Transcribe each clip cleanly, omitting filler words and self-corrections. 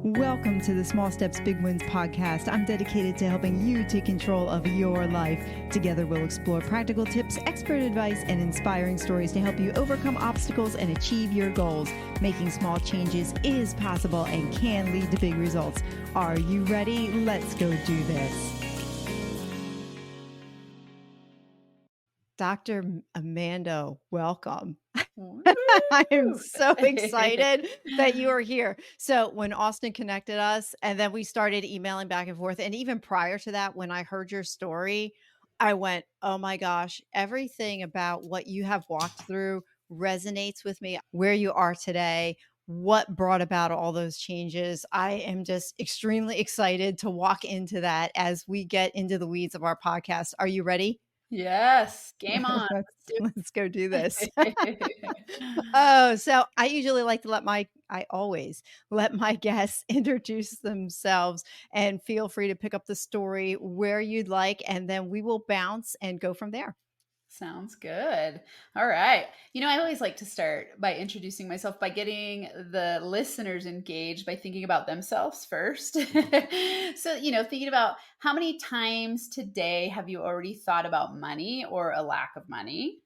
Welcome to the Small Steps, Big Wins podcast. I'm dedicated to helping you take control of your life. Together, we'll explore practical tips, expert advice, and inspiring stories to help you overcome obstacles and achieve your goals. Making small changes is possible and can lead to big results. Are you ready? Let's go do this. Dr. Amando, welcome. I am so excited that you are here. So when Austin connected us and then we started emailing back and forth, and even prior to that, when I heard your story, I went, oh my gosh, everything about what you have walked through resonates with me, where you are today, what brought about all those changes. I am just extremely excited to walk into that as we get into the weeds of our podcast. Are you ready? Yes, game on. Let's go do this. it. Oh, so I usually like to I always let my guests introduce themselves, and feel free to pick up the story where you'd like, and then we will bounce and go from there. Sounds good. All right. I always like to start by introducing myself by getting the listeners engaged by thinking about themselves first. So, thinking about how many times today have you already thought about money or a lack of money?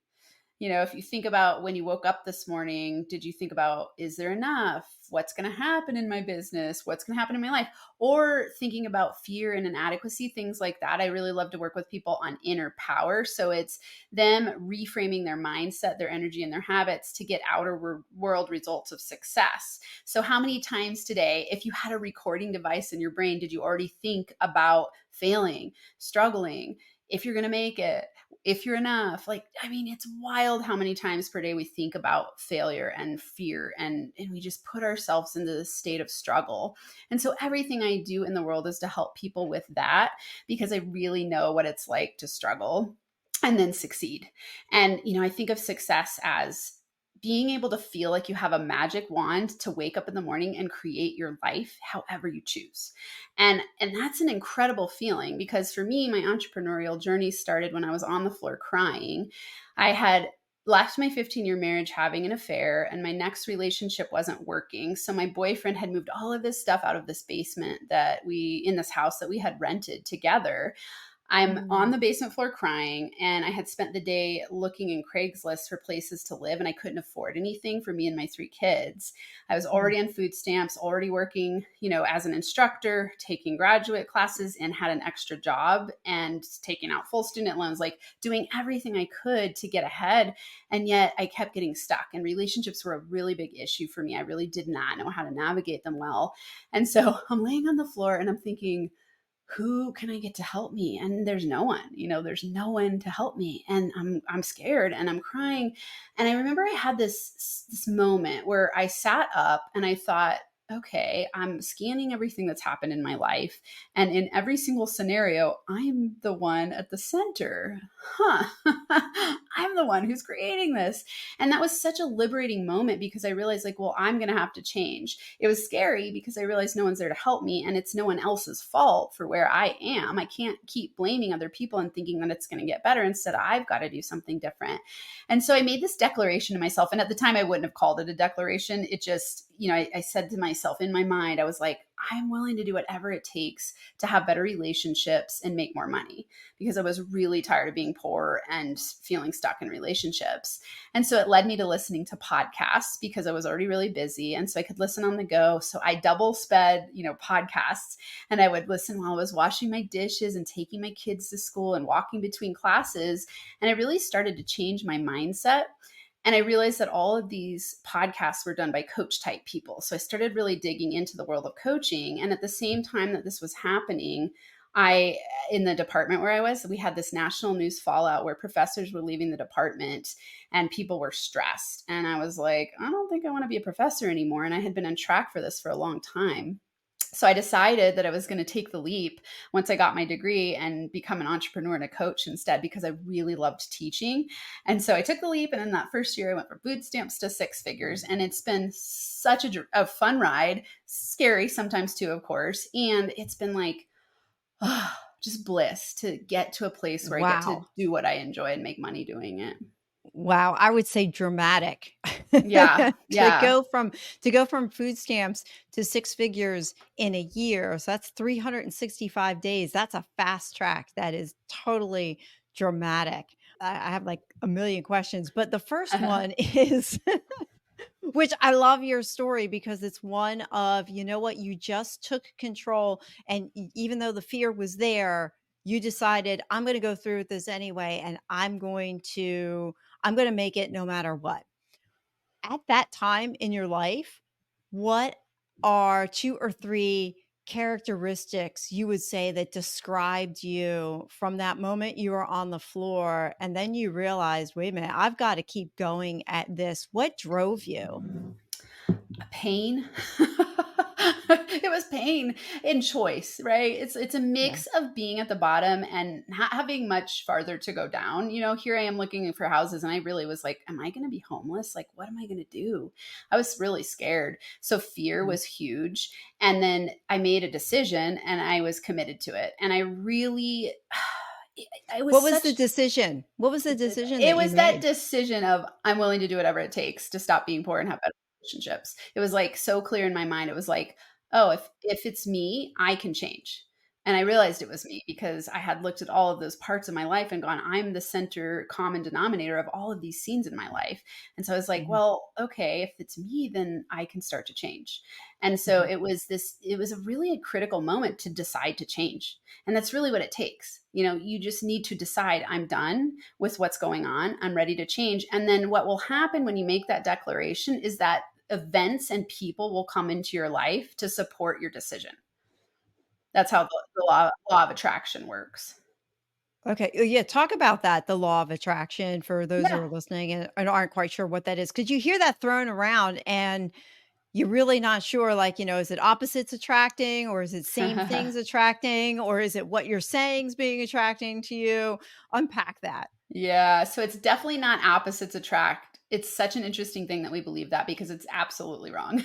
If you think about when you woke up this morning, did you think about, is there enough? What's going to happen in my business? What's going to happen in my life? Or thinking about fear and inadequacy, things like that. I really love to work with people on inner power. So it's them reframing their mindset, their energy, and their habits to get outer world results of success. So how many times today, if you had a recording device in your brain, did you already think about failing, struggling, if you're going to make it, if you're enough? It's wild how many times per day we think about failure and fear, and we just put ourselves into this state of struggle. And so everything I do in the world is to help people with that, because I really know what it's like to struggle and then succeed. And, I think of success as being able to feel like you have a magic wand to wake up in the morning and create your life however you choose. And that's an incredible feeling, because for me, my entrepreneurial journey started when I was on the floor crying. I had left my 15-year marriage having an affair, and my next relationship wasn't working. So my boyfriend had moved all of his stuff out of this basement in this house that we had rented together. I'm on the basement floor crying, and I had spent the day looking in Craigslist for places to live, and I couldn't afford anything for me and my 3 kids. I was already on food stamps, already working, as an instructor, taking graduate classes, and had an extra job and taking out full student loans, like doing everything I could to get ahead. And yet I kept getting stuck, and relationships were a really big issue for me. I really did not know how to navigate them well. And so I'm laying on the floor and I'm thinking, who can I get to help me? And there's no one, there's no one to help me. And I'm scared and I'm crying. And I remember I had this moment where I sat up and I thought, okay, I'm scanning everything that's happened in my life. And in every single scenario, I'm the one at the center. I'm the one who's creating this. And that was such a liberating moment, because I realized, I'm going to have to change. It was scary because I realized no one's there to help me, and it's no one else's fault for where I am. I can't keep blaming other people and thinking that it's going to get better. Instead, I've got to do something different. And so I made this declaration to myself. And at the time, I wouldn't have called it a declaration. It just, I said to myself in my mind, I was like, I'm willing to do whatever it takes to have better relationships and make more money, because I was really tired of being poor and feeling stuck in relationships. And so it led me to listening to podcasts, because I was already really busy. And so I could listen on the go. So I double sped, podcasts, and I would listen while I was washing my dishes and taking my kids to school and walking between classes. And I really started to change my mindset. And I realized that all of these podcasts were done by coach type people. So I started really digging into the world of coaching. And at the same time that this was happening, in the department where I was, we had this national news fallout where professors were leaving the department and people were stressed. And I was like, I don't think I want to be a professor anymore. And I had been on track for this for a long time. So I decided that I was going to take the leap once I got my degree and become an entrepreneur and a coach instead, because I really loved teaching. And so I took the leap. And in that first year, I went from food stamps to 6 figures. And it's been such a fun ride, scary sometimes too, of course. And it's been just bliss to get to a place where I get to do what I enjoy and make money doing it. Wow, I would say dramatic. Yeah, To yeah. go from to go from food stamps to 6 figures in a year, so that's 365 days. That's a fast track. That is totally dramatic. I have, like, a million questions, but the first one is which I love your story because it's one of, you know what, you just took control and even though the fear was there, you decided I'm going to go through with this anyway and I'm going to make it no matter what. At that time in your life, what are 2 or 3 characteristics you would say that described you from that moment you were on the floor and then you realized, "Wait a minute, I've got to keep going at this." What drove you? Pain. It was pain and choice, right? It's a Yeah. mix of being at the bottom and not having much farther to go down. Here I am looking for houses and I really was like, am I going to be homeless? Like, what am I going to do? I was really scared. So fear Mhm. was huge. And then I made a decision and I was committed to it. And I really it was What was the such decision? What was the decision it that you was that made? decision of I'm willing to do whatever it takes to stop being poor and have better relationships. It was like so clear in my mind. It was like, oh, if it's me, I can change. And I realized it was me because I had looked at all of those parts of my life and gone, I'm the center common denominator of all of these scenes in my life. And so I was like, Mhm, well, okay, if it's me, then I can start to change. And so mhm. it was a really critical moment to decide to change. And that's really what it takes. You just need to decide I'm done with what's going on. I'm ready to change. And then what will happen when you make that declaration is that events and people will come into your life to support your decision. That's how the law of attraction works. Okay, yeah, talk about that, the law of attraction for those who Yeah. are listening and aren't quite sure what that is, because you hear that thrown around and you're really not sure, like, is it opposites attracting or is it same things attracting or is it what you're saying is being attracting to you? Unpack that. Yeah, so it's definitely not opposites attract. It's such an interesting thing that we believe that because it's absolutely wrong.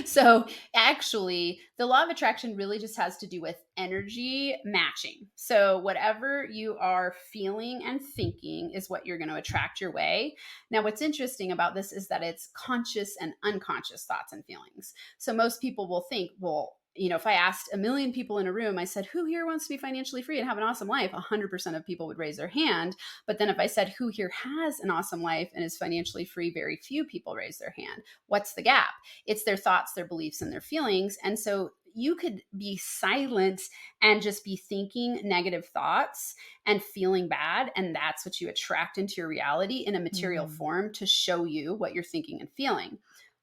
So, actually, the law of attraction really just has to do with energy matching. So, whatever you are feeling and thinking is what you're going to attract your way. Now, what's interesting about this is that it's conscious and unconscious thoughts and feelings. So, most people will think, well, if I asked a million people in a room, I said, who here wants to be financially free and have an awesome life? 100% of people would raise their hand. But then if I said, who here has an awesome life and is financially free, very few people raise their hand. What's the gap? It's their thoughts, their beliefs, and their feelings. And so you could be silent and just be thinking negative thoughts and feeling bad. And that's what you attract into your reality in a material Mm. form to show you what you're thinking and feeling.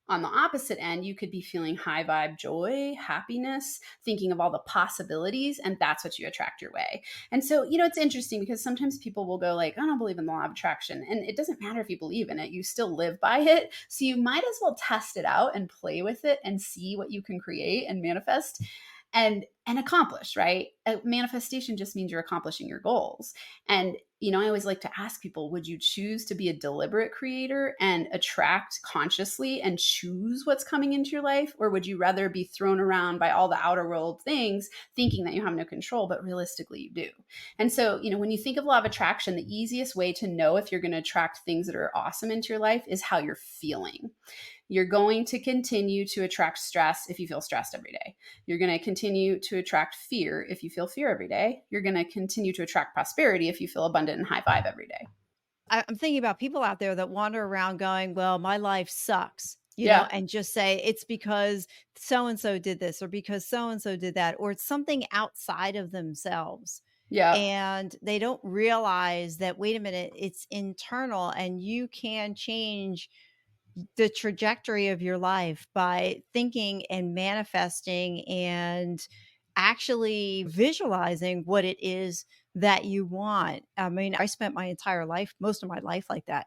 On the opposite end, you could be feeling high vibe joy, happiness, thinking of all the possibilities, and that's what you attract your way. And so, it's interesting because sometimes people will go like, I don't believe in the law of attraction. And it doesn't matter if you believe in it, you still live by it. So you might as well test it out and play with it and see what you can create and manifest and accomplish, right? Manifestation just means you're accomplishing your goals. And I always like to ask people, would you choose to be a deliberate creator and attract consciously and choose what's coming into your life? Or would you rather be thrown around by all the outer world things, thinking that you have no control, but realistically you do? And so, when you think of law of attraction, the easiest way to know if you're going to attract things that are awesome into your life is how you're feeling. You're going to continue to attract stress if you feel stressed every day. You're going to continue to attract fear if you feel fear every day. You're going to continue to attract prosperity if you feel abundant and high vibe every day. I'm thinking about people out there that wander around going, "Well, my life sucks," Yeah. and just say it's because so and so did this or because so and so did that, or it's something outside of themselves. Yeah. And they don't realize that, wait a minute, it's internal and you can change the trajectory of your life by thinking and manifesting and actually visualizing what it is that you want. I mean, I spent my entire life, most of my life like that.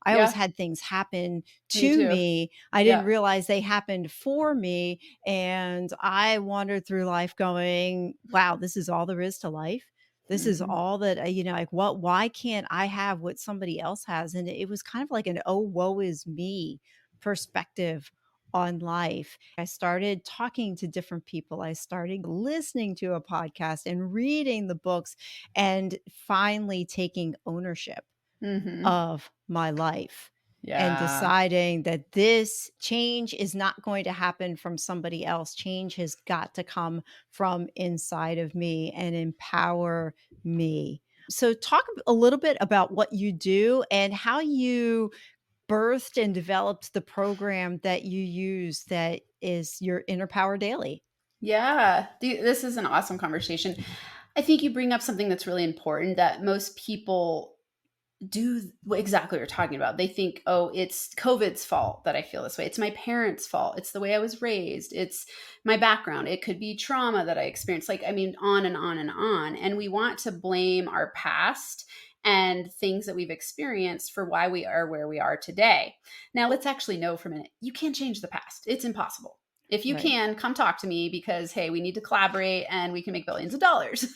I always Yeah. had things happen Me to too. me. I didn't Yeah. realize they happened for me. And I wandered through life going, wow, this is all there is to life. This is Hmm. all that, like, why can't I have what somebody else has? And it was kind of like an, oh, woe is me perspective on life. I started talking to different people. I started listening to a podcast and reading the books and finally taking ownership Mhm. of my life and Yeah. deciding that this change is not going to happen from somebody else. Change has got to come from inside of me and empower me. So, talk a little bit about what you do and how you birthed and developed the program that you use that is your Inner Power Daily. Yeah. This is an awesome conversation. I think you bring up something that's really important that most people do exactly what you're talking about. They think, "Oh, it's COVID's fault that I feel this way. It's my parents' fault. It's the way I was raised. It's my background. It could be trauma that I experienced." Like, I mean, on and on and on. And we want to blame our past and things that we've experienced for why we are where we are today. Now, let's actually know for a minute. You can't change the past. It's impossible. If you Right. can, come talk to me because, hey, we need to collaborate and we can make billions of dollars.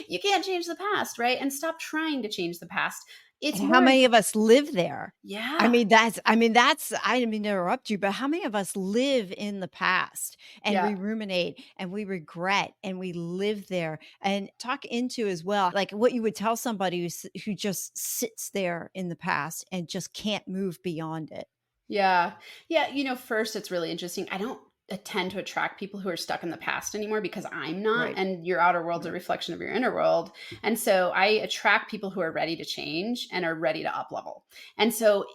You can't change the past, right? And stop trying to change the past. It's And how more, many of us live there? yeah, I didn't mean to interrupt you, but how many of us live in the past and yeah, we ruminate and we regret and we live there? And talk into as well, like what you would tell somebody who just sits there in the past and just can't move beyond it. yeah. Yeah, first it's really interesting. I don't tend to attract people who are stuck in the past anymore because I'm not, Right. and your outer world's a Right. reflection of your inner world. And so I attract people who are ready to change and are ready to up level. And so,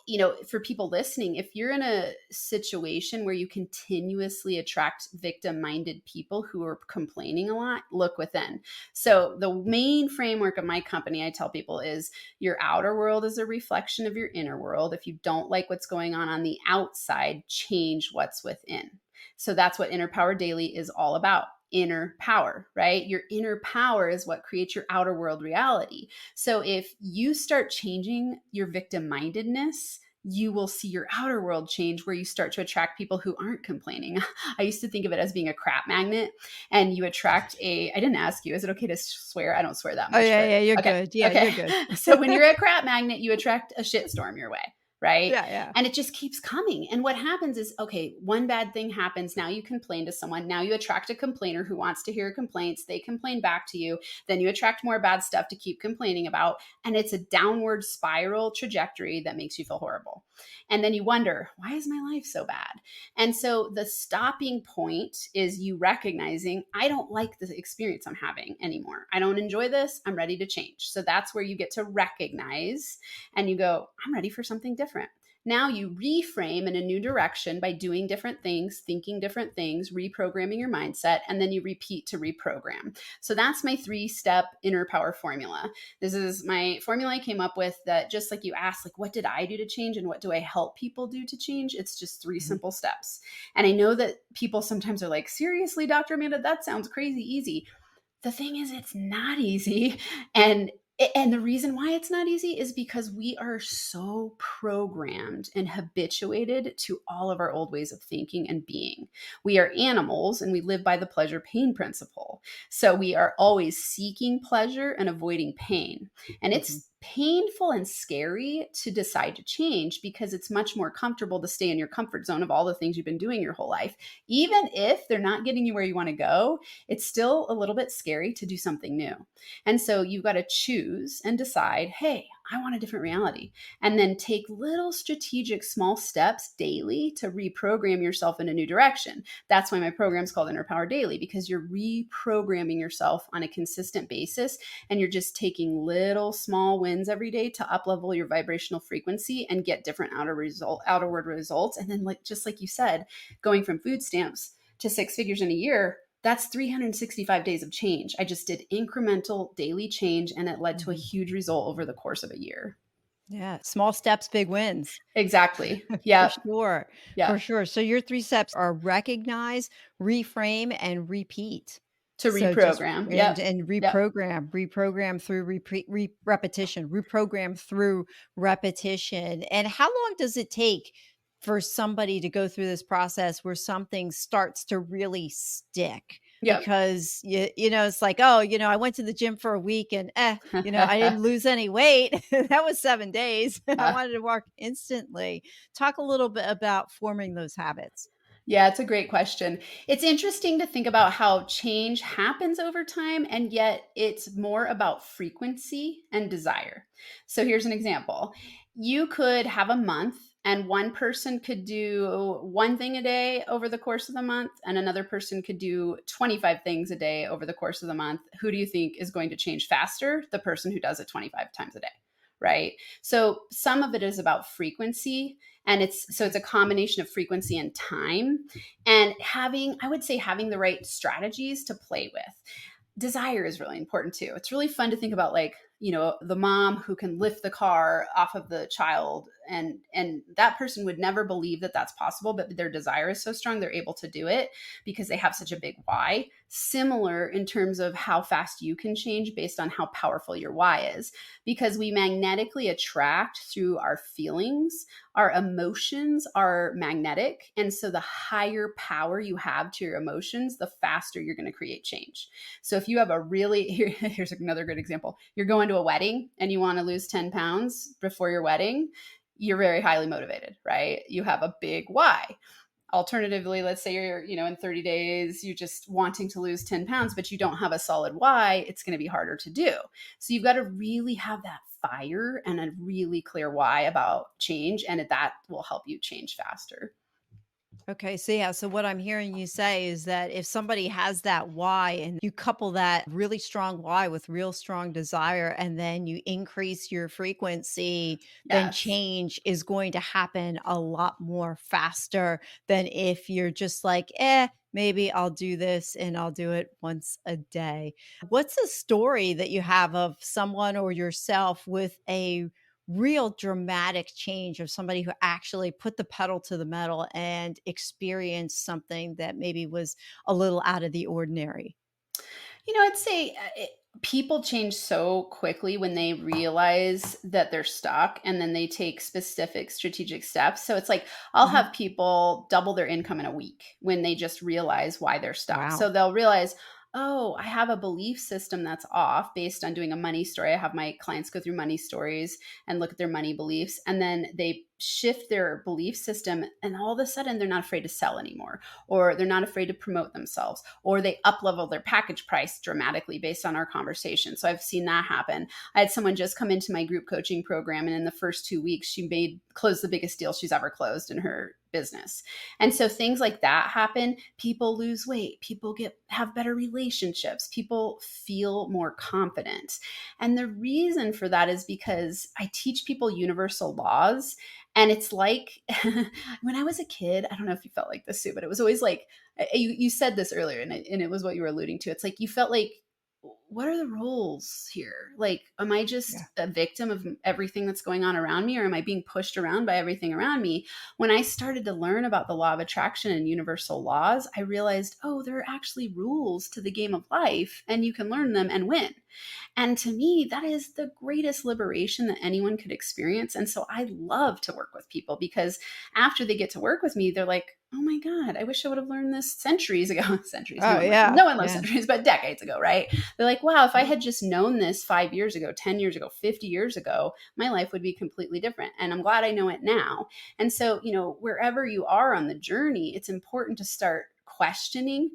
for people listening, if you're in a situation where you continuously attract victim-minded people who are complaining a lot, look within. So the main framework of my company, I tell people, is your outer world is a reflection of your inner world. If you don't like what's going on the outside, change what's within. So that's what Inner Power Daily is all about. Inner power, right? Your inner power is what creates your outer world reality. So if you start changing your victim mindedness, you will see your outer world change where you start to attract people who aren't complaining. I used to think of it as being a crap magnet, and you attract I didn't ask you, is it okay to swear? I don't swear that Oh, much, yeah, but yeah, you're okay. good. Yeah, Okay. you're good. So when you're a crap magnet, you attract a shitstorm your way. Right. Yeah, yeah. And it just keeps coming. And what happens is, okay, one bad thing happens. Now you complain to someone. Now you attract a complainer who wants to hear complaints. They complain back to you. Then you attract more bad stuff to keep complaining about. And it's a downward spiral trajectory that makes you feel horrible. And then you wonder, why is my life so bad? And so the stopping point is you recognizing, I don't like the experience I'm having anymore. I don't enjoy this. I'm ready to change. So that's where you get to recognize and you go, I'm ready for something different. Now you reframe in a new direction by doing different things, thinking different things, reprogramming your mindset, and then you repeat to reprogram. So that's my 3-step inner power formula. This is my formula I came up with that, just like you asked, like, what did I do to change and what do I help people do to change? It's just 3 Mhm. simple steps. And I know that people sometimes are like, seriously, Dr. Amanda, that sounds crazy easy. The thing is, it's not easy. And the reason why it's not easy is because we are so programmed and habituated to all of our old ways of thinking and being. We are animals and we live by the pleasure pain principle. So we are always seeking pleasure and avoiding pain. And Mhm. it's painful and scary to decide to change because it's much more comfortable to stay in your comfort zone of all the things you've been doing your whole life. Even if they're not getting you where you want to go, it's still a little bit scary to do something new. And so you've got to choose and decide, hey, I want a different reality. And then take little strategic small steps daily to reprogram yourself in a new direction. That's why my program is called Inner Power Daily, because you're reprogramming yourself on a consistent basis. And you're just taking little small wins every day to up level your vibrational frequency and get different outerward results. And then, just like you said, going from food stamps to 6 figures in a year, that's 365 days of change. I just did incremental daily change and it led to a Mhm. huge result over the course of a year. Yeah, small steps, big wins. Exactly. For Yeah. sure, Yeah. for sure. So your 3 steps are recognize, reframe, and repeat. To So just reprogram. and Yep. and Yep. reprogram through repetition, reprogram through repetition. And how long does it take for somebody to go through this process where something starts to really stick? Yep. Because it's like, oh, I went to the gym for a week and I didn't lose any weight. That was 7 days. I Yeah. wanted to work instantly. Talk a little bit about forming those habits. Yeah, it's a great question. It's interesting to think about how change happens over time, and yet it's more about frequency and desire. So here's an example. You could have a month, and one person could do one thing a day over the course of the month, and another person could do 25 things a day over the course of the month. Who do you think is going to change faster? The person who does it 25 times a day, right? So some of it is about frequency, and it's a combination of frequency and time, and having, I would say, having the right strategies to play with. Desire is really important too. It's really fun to think about, like, the mom who can lift the car off of the child, and that person would never believe that that's possible, but their desire is so strong they're able to do it because they have such a big why. Similar in terms of how fast you can change based on how powerful your why is, because we magnetically attract through our feelings. Our emotions are magnetic, and so the higher power you have to your emotions, the faster you're going to create change. So if you have a really, here's another good example. You're going to a wedding and you want to lose 10 pounds before your wedding, you're very highly motivated, right? You have a big why. Alternatively, let's say you're, in 30 days, you're just wanting to lose 10 pounds, but you don't have a solid why, it's going to be harder to do. So you've got to really have that fire and a really clear why about change, and that will help you change faster. Okay, so yeah, so what I'm hearing you say is that if somebody has that why and you couple that really strong why with real strong desire and then you increase your frequency, then Yes. change is going to happen a lot more faster than if you're just like, maybe I'll do this and I'll do it once a day. What's a story that you have of someone or yourself with a real dramatic change of somebody who actually put the pedal to the metal and experienced something that maybe was a little out of the ordinary? I'd say people change so quickly when they realize that they're stuck, and then they take specific strategic steps. So it's like I'll Mhm. have people double their income in a week when they just realize why they're stuck. Wow. So they'll realize, oh, I have a belief system that's off based on doing a money story. I have my clients go through money stories and look at their money beliefs, and then they shift their belief system, and all of a sudden they're not afraid to sell anymore, or they're not afraid to promote themselves, or they up level their package price dramatically based on our conversation. So I've seen that happen. I had someone just come into my group coaching program, and in the first 2 weeks she closed the biggest deal she's ever closed in her business. And so things like that happen. People lose weight, people have better relationships, people feel more confident. And the reason for that is because I teach people universal laws. And it's like, when I was a kid, I don't know if you felt like this too, but it was always like, you said this earlier, and it was what you were alluding to. It's like you felt like, what are the rules here? Like, am I just Yeah. a victim of everything that's going on around me, or am I being pushed around by everything around me? When I started to learn about the law of attraction and universal laws, I realized, oh, there are actually rules to the game of life, and you can learn them and win. And to me, that is the greatest liberation that anyone could experience. And so I love to work with people, because after they get to work with me, they're like, oh my God, I wish I would have learned this centuries ago. Centuries, Oh, yeah. no one loves Yeah. centuries, but decades ago, right? They're like, wow, if I Yeah. had just known this 5 years ago, 10 years ago, 50 years ago, my life would be completely different. And I'm glad I know it now. And so, wherever you are on the journey, it's important to start questioning,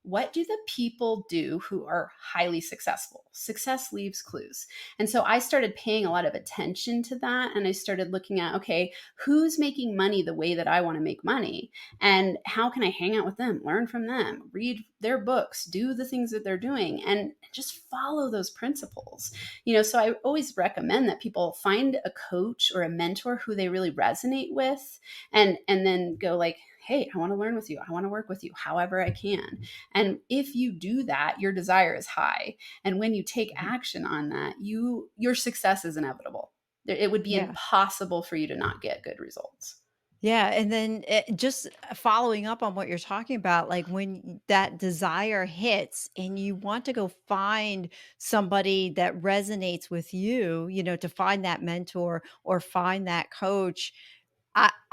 what do the people do who are highly successful? Success leaves clues. And so I started paying a lot of attention to that. And I started looking at, okay, who's making money the way that I want to make money? And how can I hang out with them, learn from them, read their books, do the things that they're doing, and just follow those principles? So I always recommend that people find a coach or a mentor who they really resonate with, and then go like, hey, I want to learn with you. I want to work with you however I can. And if you do that, your desire is high. And when you take Mhm. action on that, your success is inevitable. It would be Yeah. impossible for you to not get good results. Yeah, and then just following up on what you're talking about, like when that desire hits and you want to go find somebody that resonates with you, to find that mentor or find that coach.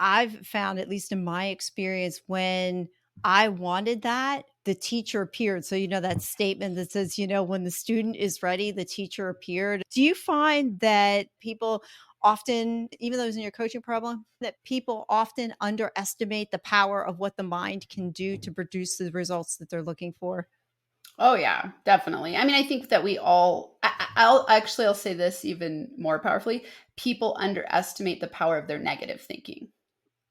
I've found, at least in my experience, when I wanted that, the teacher appeared. So, that statement that says, when the student is ready, the teacher appeared. Do you find that people often, even those in your coaching problem, that people often underestimate the power of what the mind can do to produce the results that they're looking for? Oh yeah, definitely. I mean, I think that we all I'll say this even more powerfully. People underestimate the power of their negative thinking,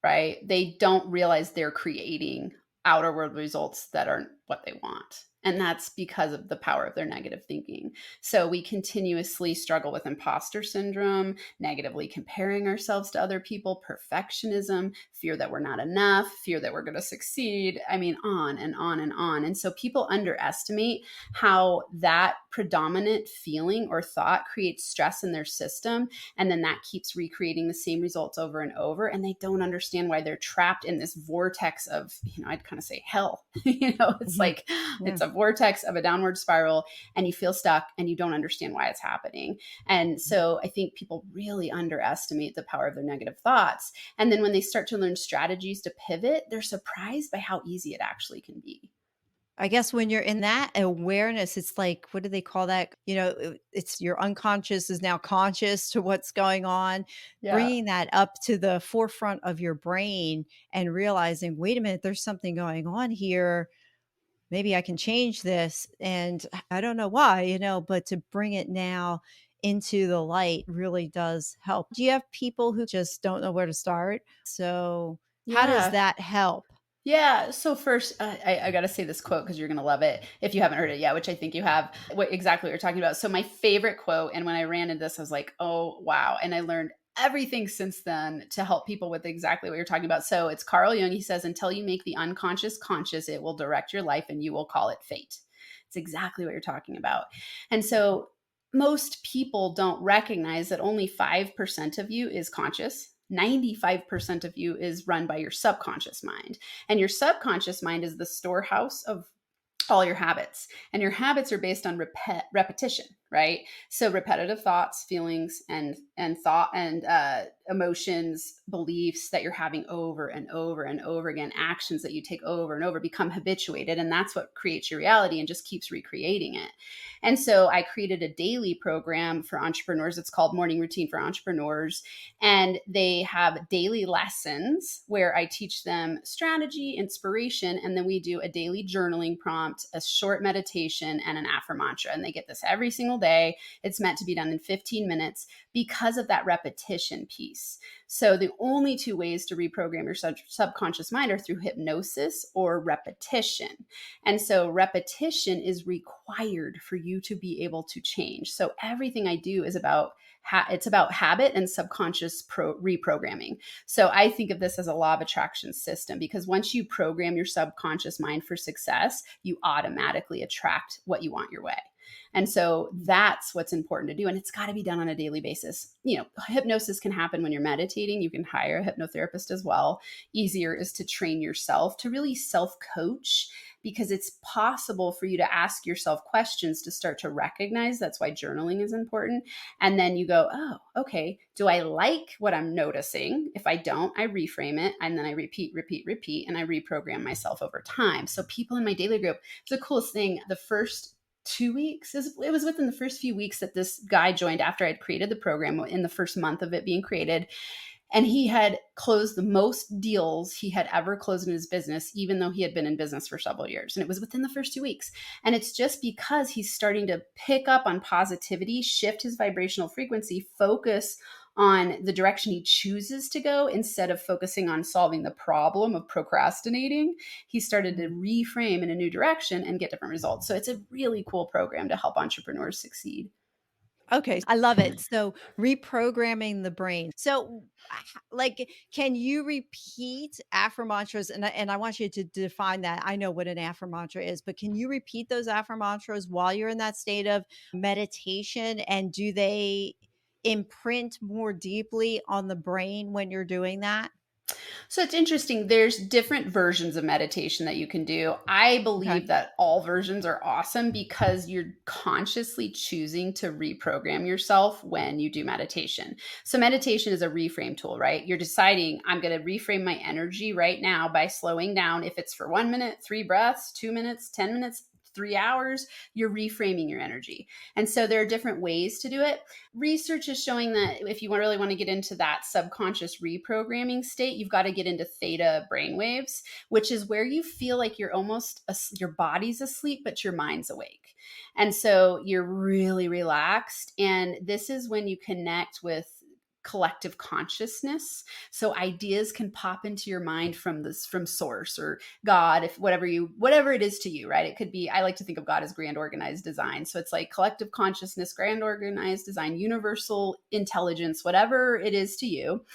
right? They don't realize they're creating outer world results that aren't what they want. And that's because of the power of their negative thinking. So we continuously struggle with imposter syndrome, negatively comparing ourselves to other people, perfectionism, fear that we're not enough, fear that we're going to succeed. I mean, on and on and on. And so people underestimate how that predominant feeling or thought creates stress in their system, and then that keeps recreating the same results over and over. And they don't understand why they're trapped in this vortex of, I'd kind of say hell. It's Mhm. like, Yeah. it's a vortex of a downward spiral, and you feel stuck and you don't understand why it's happening. And so I think people really underestimate the power of their negative thoughts. And then when they start to learn strategies to pivot, they're surprised by how easy it actually can be. I guess when you're in that awareness, it's like, what do they call that? It's your unconscious is now conscious to what's going on, Yeah. bringing that up to the forefront of your brain and realizing, wait a minute, there's something going on here. Maybe I can change this. And I don't know why, but to bring it now into the light really does help. Do you have people who just don't know where to start? So, how does Yeah. that help? Yeah. So first, I got to say this quote because you're going to love it if you haven't heard it yet, which I think you have. What exactly what you're talking about. So my favorite quote, and when I ran into this, I was like, oh wow, and I learned everything since then to help people with exactly what you're talking about. So it's Carl Jung. He says, "Until you make the unconscious conscious, it will direct your life, and you will call it fate." It's exactly what you're talking about. And so most people don't recognize that only 5% of you is conscious. 95% of you is run by your subconscious mind. And your subconscious mind is the storehouse of all your habits, and your habits are based on repetition, right? So repetitive thoughts, feelings, and emotions, beliefs that you're having over and over and over again, actions that you take over and over become habituated, and that's what creates your reality and just keeps recreating it. And so I created a daily program for entrepreneurs. It's called Morning Routine for Entrepreneurs, and they have daily lessons where I teach them strategy, inspiration, and then we do a daily journaling prompt, a short meditation, and an affirmation. And they get this every single day. It's meant to be done in 15 minutes because of that repetition piece. So the only two ways to reprogram your subconscious mind are through hypnosis or repetition. And so repetition is required for you to be able to change. So everything I do is about it's about habit and subconscious reprogramming. So I think of this as a law of attraction system, because once you program your subconscious mind for success, you automatically attract what you want your way. And so that's what's important to do. And it's got to be done on a daily basis. Hypnosis can happen when you're meditating. You can hire a hypnotherapist as well. Easier is to train yourself to really self coach, because it's possible for you to ask yourself questions to start to recognize. That's why journaling is important. And then you go, oh, okay, do I like what I'm noticing? If I don't, I reframe it, and then I repeat, and I reprogram myself over time. So people in my daily group, it's the coolest thing. The first 2 weeks, it was within the first few weeks that this guy joined after I'd created the program, in the first month of it being created. And he had closed the most deals he had ever closed in his business, even though he had been in business for several years. And it was within the first 2 weeks. And it's just because he's starting to pick up on positivity, shift his vibrational frequency, focus on the direction he chooses to go instead of focusing on solving the problem of procrastinating. He started to reframe in a new direction and get different results. So it's a really cool program to help entrepreneurs succeed. Okay, I love it. So, reprogramming the brain. So, like, can you repeat affirmantras? And I want you to define that. I know what an affirmantra is, but can you repeat those affirmantras while you're in that state of meditation? And do they imprint more deeply on the brain when you're doing that? So it's interesting. There's different versions of meditation that you can do. I Okay. believe that all versions are awesome because you're consciously choosing to reprogram yourself when you do meditation. So meditation is a reframe tool, right? You're deciding, I'm going to reframe my energy right now by slowing down. If it's for 1 minute, 3 breaths, 2 minutes, 10 minutes, 3 hours, you're reframing your energy. And so there are different ways to do it. Research is showing that if you really want to get into that subconscious reprogramming state, you've got to get into theta brainwaves, which is where you feel like you're almost, your body's asleep, but your mind's awake. And so you're really relaxed. And this is when you connect with collective consciousness. So ideas can pop into your mind from source or God, if whatever it is to you, right? It could be, I like to think of God as grand organized design. So it's like collective consciousness, grand organized design, universal intelligence, whatever it is to you.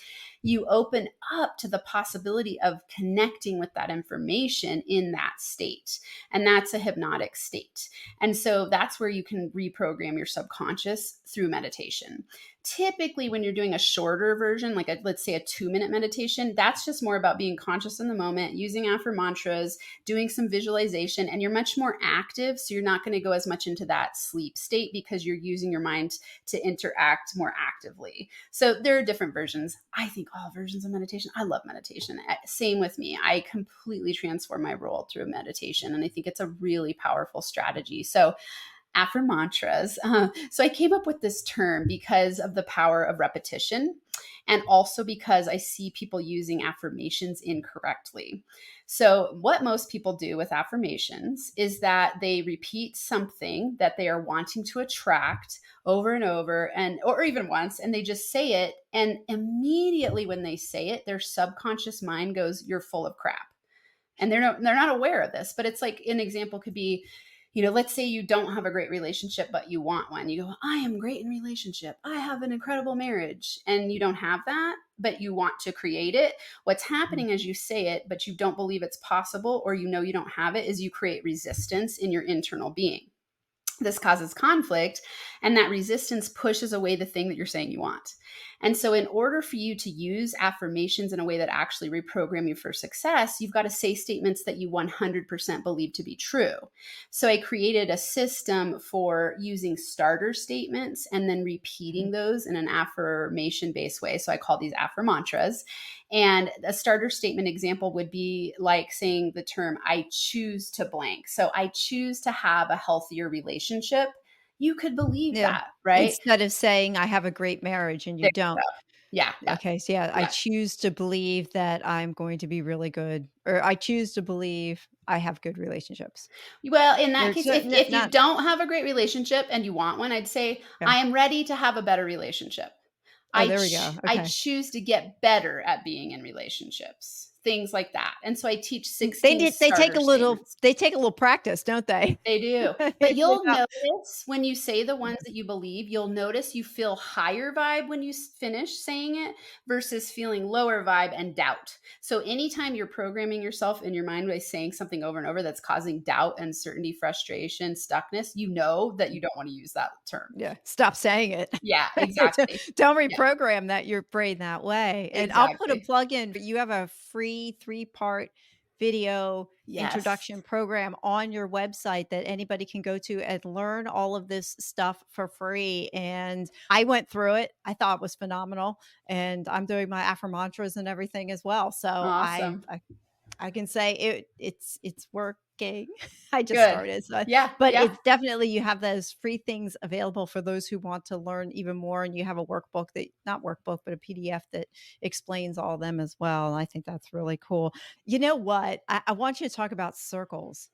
You open up to the possibility of connecting with that information in that state. And that's a hypnotic state. And so that's where you can reprogram your subconscious through meditation. Typically, when you're doing a shorter version, like let's say a 2-minute meditation, that's just more about being conscious in the moment, using mantras, doing some visualization, and you're much more active. So you're not going to go as much into that sleep state because you're using your mind to interact more actively. So there are different versions. I think all versions of meditation. I love meditation. Same with me. I completely transform my role through meditation. And I think it's a really powerful strategy. So mantras. So I came up with this term because of the power of repetition and also because I see people using affirmations incorrectly. So what most people do with affirmations is that they repeat something that they are wanting to attract over and over or even once, and they just say it. And immediately when they say it, their subconscious mind goes, "You're full of crap." And they're not aware of this, but it's like an example could be, let's say you don't have a great relationship, but you want one. You go, "I am great in relationship. I have an incredible marriage." And you don't have that, but you want to create it. What's happening as you say it, but you don't believe it's possible, or you don't have it, is you create resistance in your internal being. This causes conflict, and that resistance pushes away the thing that you're saying you want. And so in order for you to use affirmations in a way that actually reprogram you for success, you've got to say statements that you 100% believe to be true. So I created a system for using starter statements and then repeating those in an affirmation based way. So I call these mantras. And a starter statement example would be like saying the term, "I choose to blank." So I choose to have a healthier relationship. You could believe Yeah. that, right? Instead of saying, "I have a great marriage," and you There you don't. go. Yeah, yeah, Okay, so yeah, I yeah. choose to believe that I'm going to be really good, or I choose to believe I have good relationships. Well, in that Or case, so if you not don't have a great relationship and you want one, I'd say, yeah. "I am ready to have a better relationship. Oh, there we go. I Okay. choose to get better at being in relationships." Things like that. And so I teach They 16 did they take starter a little statements. they take a little practice, don't they? They do. But You you'll know? notice when you say the ones that you believe, you'll notice you feel higher vibe when you finish saying it versus feeling lower vibe and doubt. So anytime you're programming yourself in your mind by saying something over and over that's causing doubt, uncertainty, frustration, stuckness, you know that you don't want to use that term. Yeah, stop saying it. Yeah, Don't exactly. don't Yeah, reprogram your brain that way, and I'll put a exactly. plug in, you have a free 3-part video Yes. introduction program on your website that anybody can go to and learn all of this stuff for free, and I went through it. I thought it was phenomenal, and I'm doing my affirmantras and everything as well, so Awesome. I can say it's working. I just Good. started, so Yeah, but yeah. it's definitely you have those free things available for those who want to learn even more, and you have a workbook that not workbook, but a PDF that explains all of them as well, and I think that's really cool. You know what? I want you to talk about circles.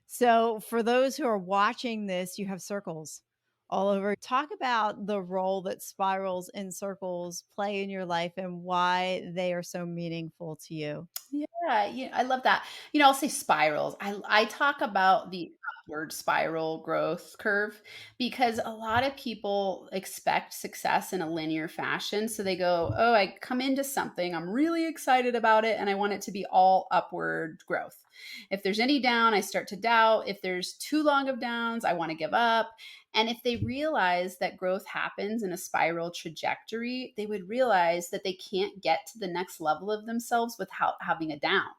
So, for those who are watching this, you have circles all over. Talk about the role that spirals and circles play in your life and why they are so meaningful to you. Yeah, yeah, I love that. I'll say spirals. I talk about the upward spiral growth curve because a lot of people expect success in a linear fashion. So they go, "Oh, I come into something, I'm really excited about it, and I want it to be all upward growth. If there's any down, I start to doubt. If there's too long of downs, I want to give up." And if they realize that growth happens in a spiral trajectory, they would realize that they can't get to the next level of themselves without having a down.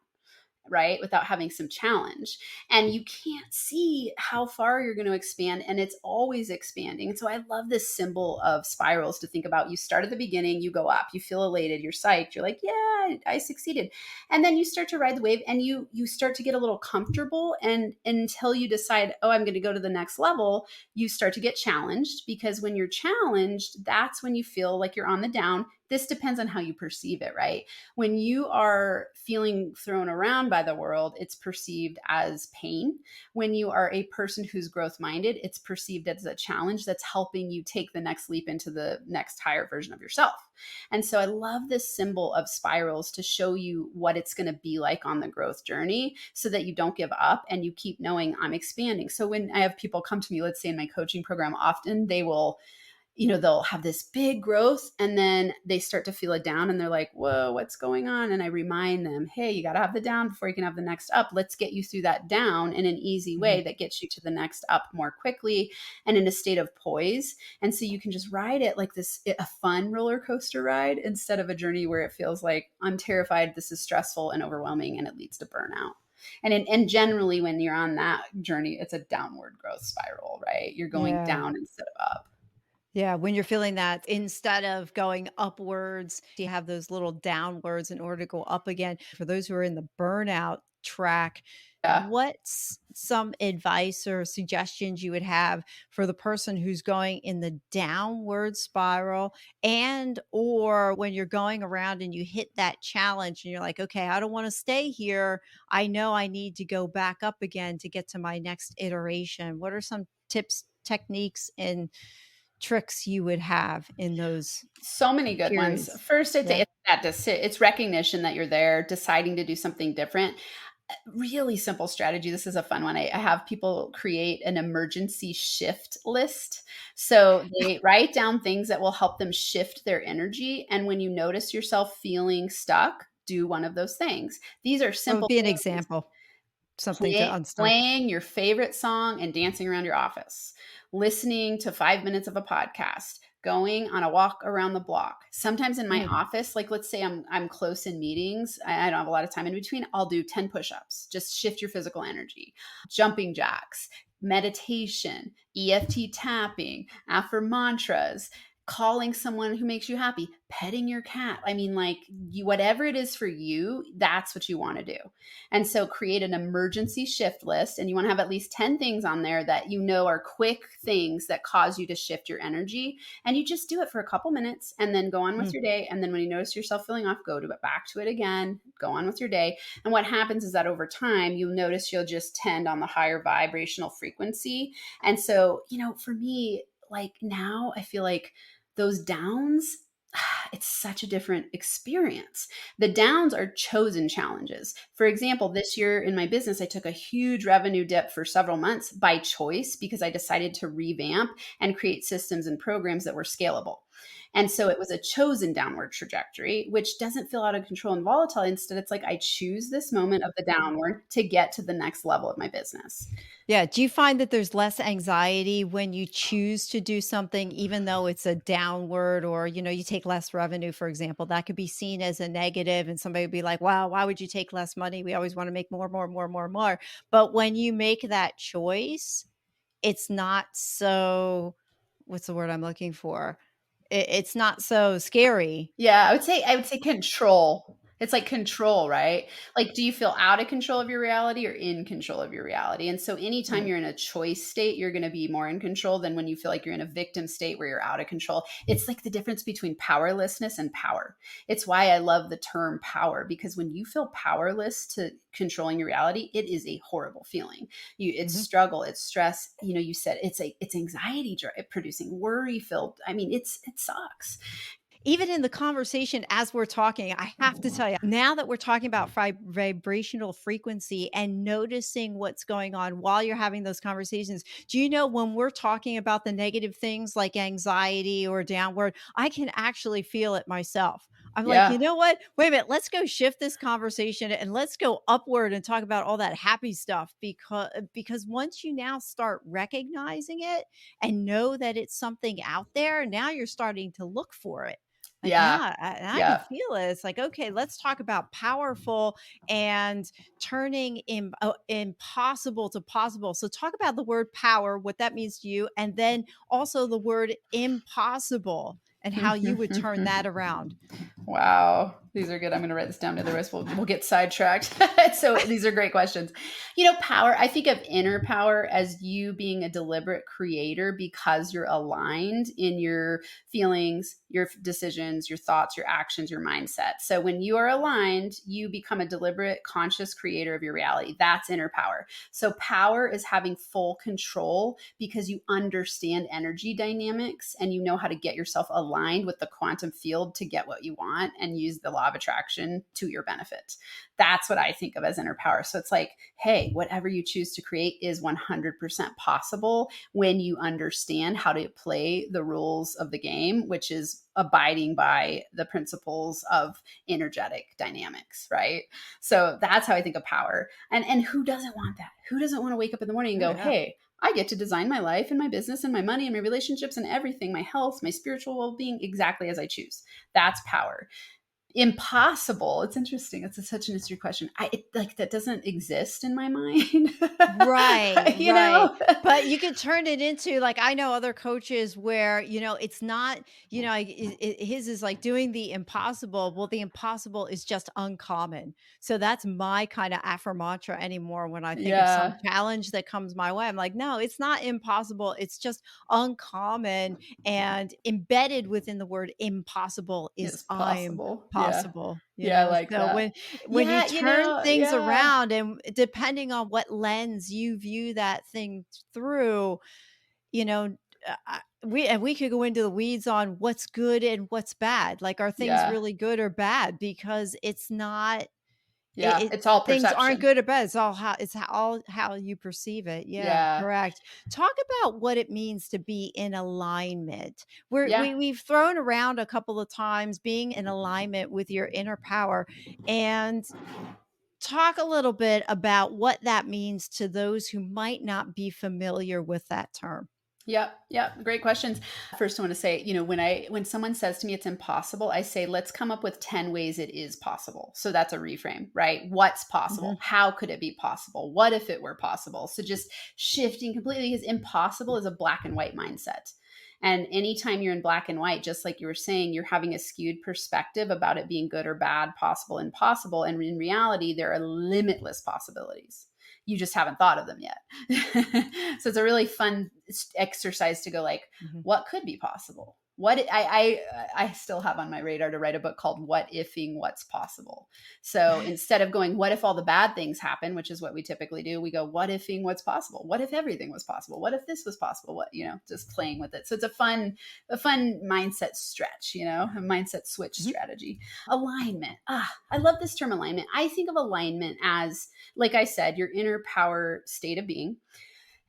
right? Without having some challenge. And you can't see how far you're going to expand, and it's always expanding. And so I love this symbol of spirals to think about. You start at the beginning, you go up, you feel elated, you're psyched, you're like, yeah, I succeeded. And then you start to ride the wave, and you start to get a little comfortable, and until you decide, oh, I'm going to go to the next level, you start to get challenged, because when you're challenged, that's when you feel like you're on the down. This depends on how you perceive it, right? When you are feeling thrown around by the world, it's perceived as pain. When you are a person who's growth minded, it's perceived as a challenge that's helping you take the next leap into the next higher version of yourself. And so I love this symbol of spirals to show you what it's going to be like on the growth journey, so that you don't give up and you keep knowing I'm expanding. So when I have people come to me, let's say in my coaching program, often they will, they'll have this big growth, and then they start to feel it down, and they're like, whoa, what's going on? And I remind them, hey, you got to have the down before you can have the next up. Let's get you through that down in an easy Mhm. way that gets you to the next up more quickly and in a state of poise. And so you can just ride it like this, a fun roller coaster ride, instead of a journey where it feels like I'm terrified, this is stressful and overwhelming, and it leads to burnout. And generally, when you're on that journey, it's a downward growth spiral, right? You're going Yeah. down instead of up. Yeah, when you're feeling that, instead of going upwards, you have those little downwards in order to go up again. For those who are in the burnout track, Yeah. what's some advice or suggestions you would have for the person who's going in the downward spiral, and or when you're going around and you hit that challenge and you're like, okay, I don't want to stay here. I know I need to go back up again to get to my next iteration. What are some tips, techniques, and tricks you would have in those So many good ones. periods? First, I'd say Yeah. it's recognition that you're there, deciding to do something different. Really simple strategy. This is a fun one. I have people create an emergency shift list. So they write down things that will help them shift their energy. And when you notice yourself feeling stuck, do one of those things. These are What would simple be an things. example? Something to unstuck. Playing your favorite song and dancing around your office, listening to 5 minutes of a podcast, going on a walk around the block. Sometimes in my Mm. office, like let's say I'm close in meetings, I don't have a lot of time in between, I'll do 10 push-ups. Just shift your physical energy. Jumping jacks, meditation, EFT tapping, affirm mantras, calling someone who makes you happy, petting your cat. I mean, like whatever it is for you, that's what you want to do. And so create an emergency shift list, and you want to have at least 10 things on there that you know are quick things that cause you to shift your energy. And you just do it for a couple minutes and then go on with Mm. your day. And then when you notice yourself feeling off, go to it, back to it again, go on with your day. And what happens is that over time, you'll notice you'll just tend on the higher vibrational frequency. And so, for me, like now I feel like those downs, it's such a different experience. The downs are chosen challenges. For example, this year in my business, I took a huge revenue dip for several months by choice, because I decided to revamp and create systems and programs that were scalable. And so it was a chosen downward trajectory, which doesn't feel out of control and volatile. Instead, it's like I choose this moment of the downward to get to the next level of my business. Yeah, do you find that there's less anxiety when you choose to do something even though it's a downward, or, you take less revenue, for example? That could be seen as a negative and somebody would be like, "Wow, why would you take less money? We always wanna make more, more, more, more, more." But when you make that choice, it's not so, what's the word I'm looking for? It's not so scary. Yeah, I would say control. It's like control, right? Like, do you feel out of control of your reality or in control of your reality? And so anytime Mm, you're in a choice state, you're going to be more in control than when you feel like you're in a victim state where you're out of control. It's like the difference between powerlessness and power. It's why I love the term power, because when you feel powerless to controlling your reality, it is a horrible feeling. It's mhm. struggle, it's stress. You said it's anxiety producing, worry filled. I mean, it sucks. Even in the conversation as we're talking, I have to tell you, now that we're talking about vibrational frequency and noticing what's going on while you're having those conversations, do you know when we're talking about the negative things like anxiety or downward, I can actually feel it myself. I'm like, you Yeah. know what? Wait a minute. Let's go shift this conversation and let's go upward and talk about all that happy stuff, because once you now start recognizing it and know that it's something out there, now you're starting to look for it. Yeah. Yeah, I can Yeah. feel it. It's like, okay, let's talk about powerful and turning impossible to possible. So, talk about the word power, what that means to you, and then also the word impossible and how you would turn that around. Wow, these are good. I'm going to write this down. Otherwise, we'll get sidetracked. So these are great questions. Power. I think of inner power as you being a deliberate creator because you're aligned in your feelings, your decisions, your thoughts, your actions, your mindset. So when you are aligned, you become a deliberate, conscious creator of your reality. That's inner power. So power is having full control because you understand energy dynamics and you know how to get yourself aligned with the quantum field to get what you want and use the law of attraction to your benefit. That's what I think of as inner power. So it's like, hey, whatever you choose to create is 100% possible when you understand how to play the rules of the game, which is abiding by the principles of energetic dynamics, right? So that's how I think of power. And who doesn't want that? Who doesn't want to wake up in the morning and Oh, go, yeah. hey, I get to design my life and my business and my money and my relationships and everything, my health, my spiritual well-being exactly as I choose. That's power. Impossible. It's interesting. Such an interesting question. Like that doesn't exist in my mind. Right, you right. know? But you could turn it into like I know other coaches where, it's not, like his is like doing the impossible. Well, the impossible is just uncommon. So that's my kind of affirmatra anymore when I think of some Yeah. challenge that comes my way. I'm like, no, it's not impossible. It's just uncommon and embedded within the word impossible is It's I'm possible. Yeah. possible, Yeah, I like So that. when you Yeah, turn things yeah. around and depending on what lens you view that thing through, you know, we could go into the weeds on what's good and what's bad. Like, are things Yeah. really good or bad? Because it's not Yeah. it It's all things aren't perception. good or bad. All how you perceive it. Yeah, Yeah. correct. Talk about what it means to be in alignment. Yeah. We've thrown around a couple of times being in alignment with your inner power, and talk a little bit about what that means to those who might not be familiar with that term. Yep, yep, great questions. First, I want to say, when someone says to me it's impossible, I say let's come up with 10 ways it is possible. So that's a reframe, right? What's possible? Mhm. How could it be possible? What if it were possible? So just shifting completely because impossible is a black and white mindset. And anytime you're in black and white, just like you were saying, you're having a skewed perspective about it being good or bad, possible, impossible. And in reality, there are limitless possibilities. You just haven't thought of them yet. So it's a really fun exercise to go like, Mhm. what could be possible? I still have on my radar to write a book called What Ifing What's Possible. So instead of going, what if all the bad things happen, which is what we typically do, we go, what ifing what's possible? What if everything was possible? What if this was possible? What, just playing with it. So it's a fun mindset stretch, a mindset switch Mhm. strategy. Alignment. I love this term alignment. I think of alignment as, like I said, your inner power state of being.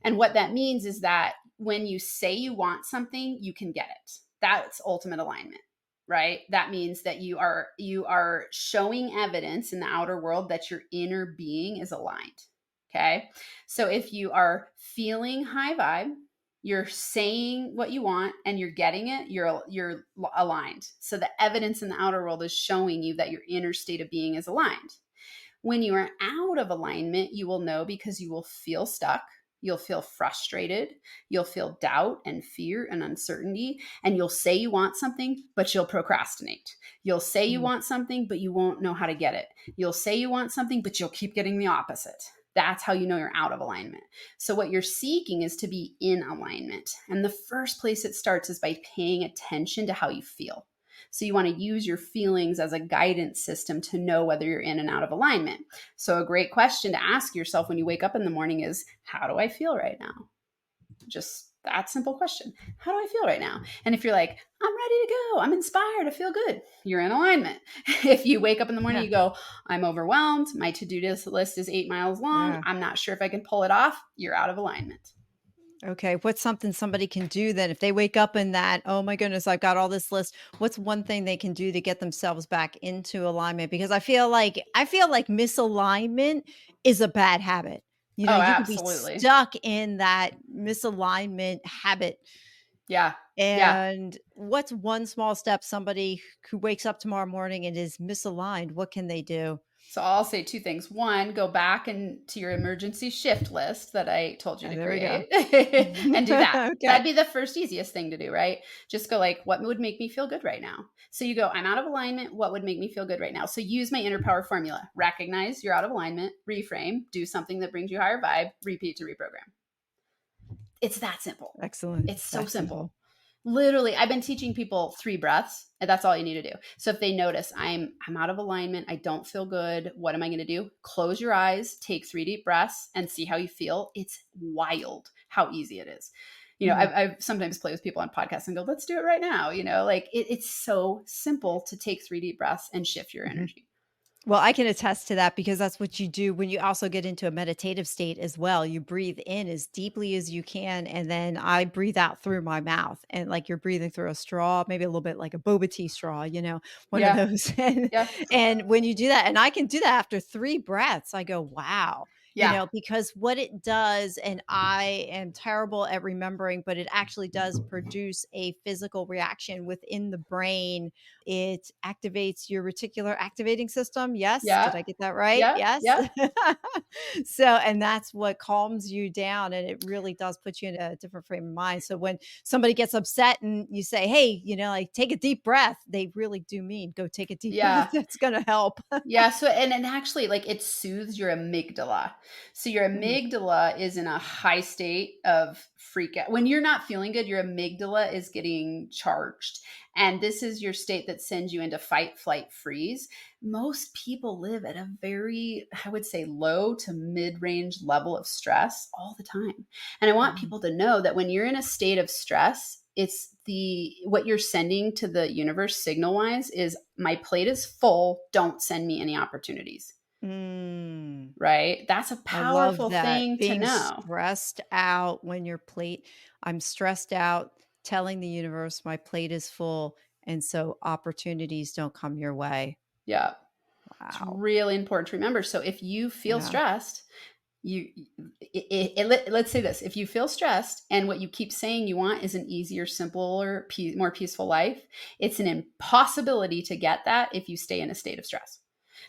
And what that means is that when you say you want something, you can get it. That's ultimate alignment, right? That means that you are showing evidence in the outer world that your inner being is aligned. Okay? So if you are feeling high vibe, you're saying what you want and you're getting it, you're aligned. So the evidence in the outer world is showing you that your inner state of being is aligned. When you are out of alignment, you will know because you will feel stuck. You'll feel frustrated. You'll feel doubt and fear and uncertainty. And you'll say you want something, but you'll procrastinate. You'll say you Mm. want something, but you won't know how to get it. You'll say you want something, but you'll keep getting the opposite. That's how you know you're out of alignment. So, what you're seeking is to be in alignment. And the first place it starts is by paying attention to how you feel. So you want to use your feelings as a guidance system to know whether you're in and out of alignment. So a great question to ask yourself when you wake up in the morning is, how do I feel right now? Just that simple question. How do I feel right now? And if you're like, I'm ready to go, I'm inspired, I feel good, you're in alignment. If you wake up in the morning, Yeah, you go, I'm overwhelmed, my to-do list is 8 miles long, yeah. I'm not sure if I can pull it off, you're out of alignment. Okay, what's something somebody can do then if they wake up in that, "Oh my goodness, I've got all this list." What's one thing they can do to get themselves back into alignment? Because I feel like misalignment is a bad habit. Oh, You can be absolutely. stuck in that misalignment habit. Yeah. Yeah. And what's one small step somebody who wakes up tomorrow morning and is misaligned, what can they do? So I'll say 2 things. 1, go back and to your emergency shift list that I told you to There we go. create and do that. Okay. That'd be the first easiest thing to do, right? Just go like, what would make me feel good right now? So you go, I'm out of alignment. What would make me feel good right now? So use my inner power formula. Recognize you're out of alignment, reframe, do something that brings you higher vibe, repeat to reprogram. It's that simple. Excellent. It's It's so that simple. simple. Literally, I've been teaching people 3 breaths, and that's all you need to do. So if they notice I'm out of alignment, I don't feel good, what am I going to do? Close your eyes, take 3 deep breaths and see how you feel. It's wild how easy it is. Mhm. I've sometimes play with people on podcasts and go, let's do it right now. Like it's so simple to take 3 deep breaths and shift your Mhm. energy. Well, I can attest to that because that's what you do when you also get into a meditative state as well. You breathe in as deeply as you can, and then I breathe out through my mouth, and like you're breathing through a straw, maybe a little bit like a boba tea straw, one of Yeah. those. And Yeah. and when you do that, and I can do that after 3 breaths, I go, wow. Yeah. Because what it does, and I am terrible at remembering, but it actually does produce a physical reaction within the brain. It activates your reticular activating system. Yes. Did Yeah. I get that right? Yeah. Yes. Yeah. And that's what calms you down, and it really does put you in a different frame of mind. So when somebody gets upset and you say, "Hey, like take a deep breath," they really do mean go take a deep breath. Yeah. That's going to help. Yeah, so and actually like it soothes your amygdala. So your Mhm. amygdala is in a high state of freak out. When you're not feeling good, your amygdala is getting charged. And this is your state that sends you into fight, flight, freeze. Most people live at a very, I would say, low to mid-range level of stress all the time. And I want Mhm. people to know that when you're in a state of stress, it's the what you're sending to the universe signal wise is my plate is full, don't send me any opportunities. Mm. Right? That's a I love powerful that. thing to Being know. stressed out when your plate I'm stressed out, telling the universe my plate is full, and so opportunities don't come your way. Yeah. It's Wow. really important to remember. So if you feel Yeah. stressed, you let's say this, if you feel stressed and what you keep saying you want is an easier, simpler, more peaceful life, it's an impossibility to get that if you stay in a state of stress.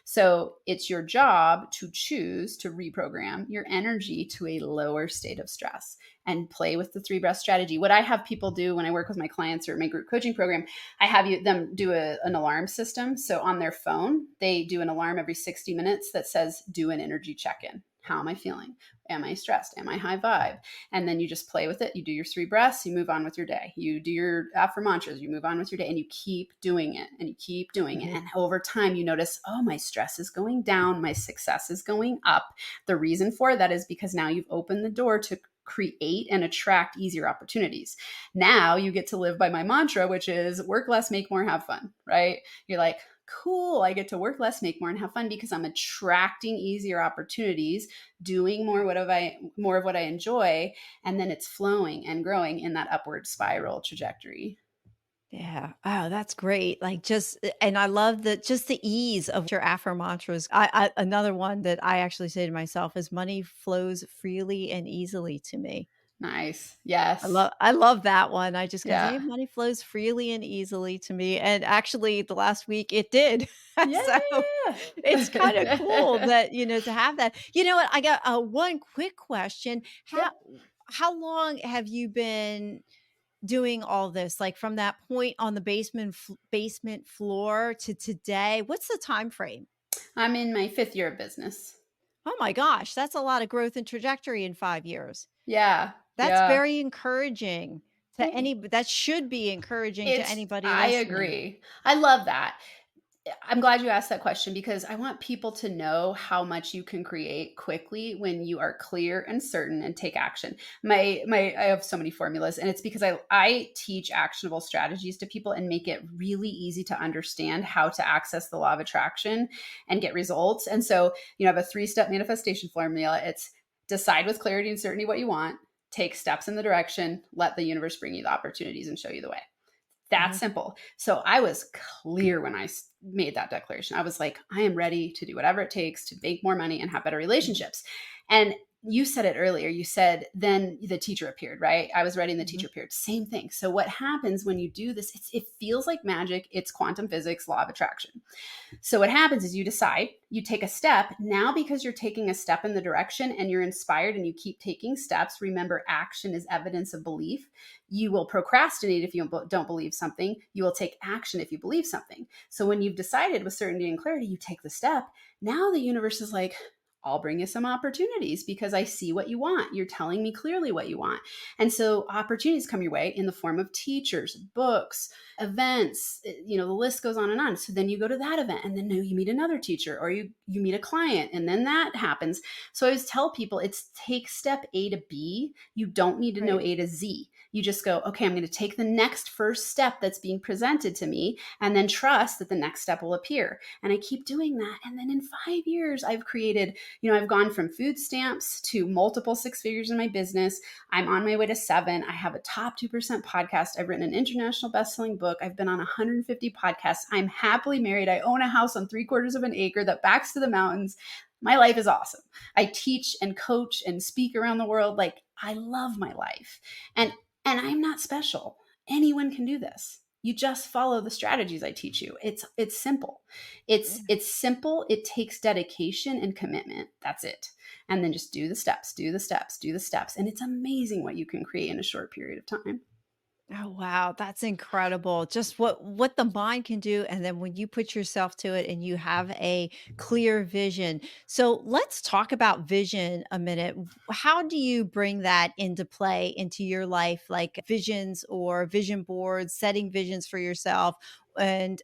So it's your job to choose to reprogram your energy to a lower state of stress and play with the 3 breath strategy. What I have people do when I work with my clients or my group coaching program, I have them do an alarm system. So on their phone, they do an alarm every 60 minutes that says, do an energy check in. How am I feeling? Am I stressed? Am I high vibe? And then you just play with it. You do your 3 breaths, you move on with your day. You do your after mantras, you move on with your day, and you keep doing it and you keep doing it. Mhm. And over time, you notice, oh, my stress is going down, my success is going up. The reason for that is because now you've opened the door to create and attract easier opportunities. Now you get to live by my mantra, which is work less, make more, have fun, right? You're like, cool, I get to work less, make more, and have fun because I'm attracting easier opportunities, doing more of what I enjoy, and then it's flowing and growing in that upward spiral trajectory. Yeah. Oh, that's great. Like and I love the ease of your Afro mantras. Another one that I actually say to myself is money flows freely and easily to me. Nice. I Yes. love I love that one. I just go, "Hey, Yeah. money flows freely and easily to me." And actually the last week it did. So Yeah. it's kind of cool that, to have that. You know what? I got one quick question. Yeah. How long have you been doing all this? Like from that point on the basement floor to today? What's the time frame? I'm in my 5th year of business. Oh my gosh, that's a lot of growth and trajectory in 5 years. Yeah. That's Yeah. very encouraging to Thank that should be encouraging to anybody I listening. agree. I love that. I'm glad you asked that question because I want people to know how much you can create quickly when you are clear and certain and take action. I have so many formulas and it's because I teach actionable strategies to people and make it really easy to understand how to access the law of attraction and get results. And so, I have a 3-step manifestation formula. It's decide with clarity and certainty what you want, take steps in the direction, let the universe bring you the opportunities and show you the way. That Mhm, simple. So I was clear when I made that declaration. I was like, I am ready to do whatever it takes to make more money and have better mhm, relationships. And you said it earlier. You said, then the teacher appeared, right? I was writing, the Mhm. teacher appeared. Same thing. So what happens when you do this, it feels like magic. It's quantum physics, law of attraction. So what happens is you decide, you take a step. Now, because you're taking a step in the direction and you're inspired and you keep taking steps, remember, action is evidence of belief. You will procrastinate if you don't believe something. You will take action if you believe something. So when you've decided with certainty and clarity, you take the step. Now the universe is like, I'll bring you some opportunities because I see what you want. You're telling me clearly what you want. And so opportunities come your way in the form of teachers, books, events, the list goes on and on. So then you go to that event and then you meet another teacher, or you meet a client, and then that happens. So I always tell people, it's take step A to B. You don't need to know Right. A to Z. You just go, okay, I'm going to take the next first step that's being presented to me and then trust that the next step will appear. And I keep doing that. And then in 5 years, I've created, I've gone from food stamps to multiple six figures in my business. I'm on my way to 7. I have a top 2% podcast. I've written an international best-selling book. I've been on 150 podcasts. I'm happily married. I own a house on 3/4 of an acre that backs to the mountains. My life is awesome. I teach and coach and speak around the world. Like, I love my life. And I'm not special. Anyone can do this. You just follow the strategies I teach you. It's simple. It's simple. It takes dedication and commitment. That's it. And then just do the steps, do the steps, do the steps. And it's amazing what you can create in a short period of time. Oh, wow, that's incredible. Just what the mind can do, and then when you put yourself to it and you have a clear vision. So, let's talk about vision a minute. How do you bring that into play into your life, like visions or vision boards, setting visions for yourself? And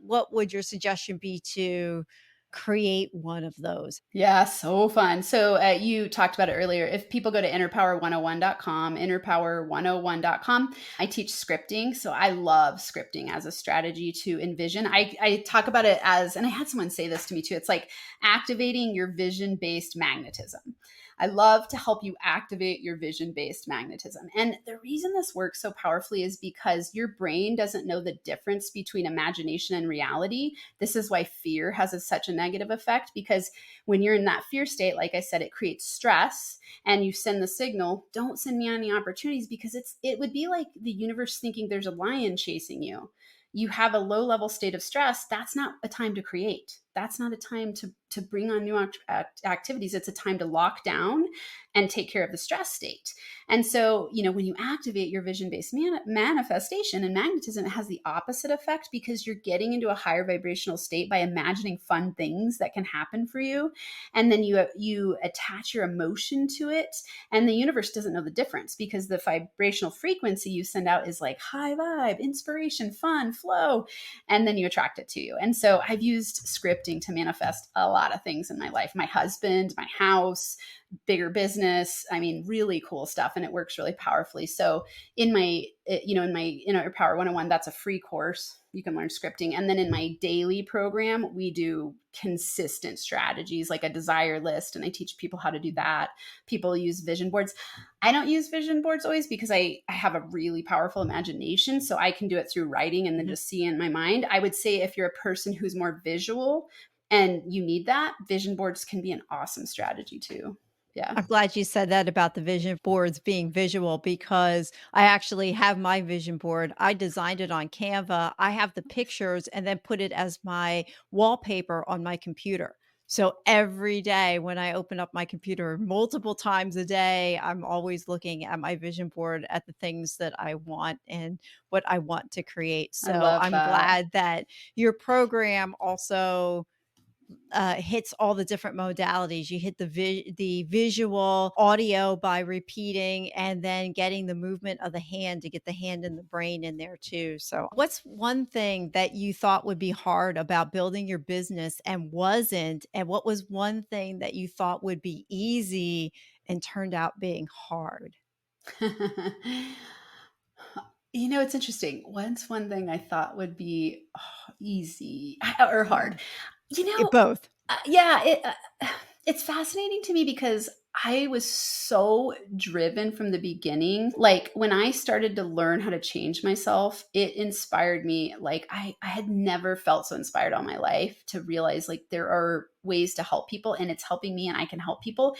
what would your suggestion be to create one of those? Yeah, so fun. So you talked about it earlier. If people go to innerpower101.com, innerpower101.com, I teach scripting. So I love scripting as a strategy to envision. I talk about it as, and I had someone say this to me too, it's like activating your vision-based magnetism. I love to help you activate your vision-based magnetism. And the reason this works so powerfully is because your brain doesn't know the difference between imagination and reality. This is why fear has such a negative effect, because when you're in that fear state, like I said, it creates stress, and you send the signal, don't send me any opportunities, because it would be like the universe thinking there's a lion chasing you. You have a low level state of stress. That's not a time to create. That's not a time to bring on new activities. It's a time to lock down and take care of the stress state. And so, when you activate your vision-based manifestation and magnetism, it has the opposite effect, because you're getting into a higher vibrational state by imagining fun things that can happen for you. And then you attach your emotion to it, and the universe doesn't know the difference, because the vibrational frequency you send out is like high vibe, inspiration, fun, flow, and then you attract it to you. And so I've used scripting to manifest a lot of things in my life: my husband, my house, bigger business. I mean, really cool stuff. And it works really powerfully. So in my, in my Inner Power 101, that's a free course. You can learn scripting. And then in my daily program, we do consistent strategies like a desire list. And I teach people how to do that. People use vision boards. I don't use vision boards always, because I have a really powerful imagination. So I can do it through writing and then Mhm. just see in my mind. I would say if you're a person who's more visual and you need that, vision boards can be an awesome strategy too. Yeah. I'm glad you said that about the vision boards being visual, because I actually have my vision board. I designed it on Canva. I have the pictures and then put it as my wallpaper on my computer. So every day when I open up my computer multiple times a day, I'm always looking at my vision board at the things that I want and what I want to create. I So love I'm that. glad that your program also hits all the different modalities. You hit the visual, audio by repeating, and then getting the movement of the hand to get the hand and the brain in there too. So, what's one thing that you thought would be hard about building your business and wasn't? And what was one thing that you thought would be easy and turned out being hard? It's interesting. What's one thing I thought would be easy or hard? You know, Both. yeah, it's fascinating to me, because I was so driven from the beginning. Like, when I started to learn how to change myself, it inspired me. Like, I had never felt so inspired all my life to realize, like, there are ways to help people, and it's helping me and I can help people.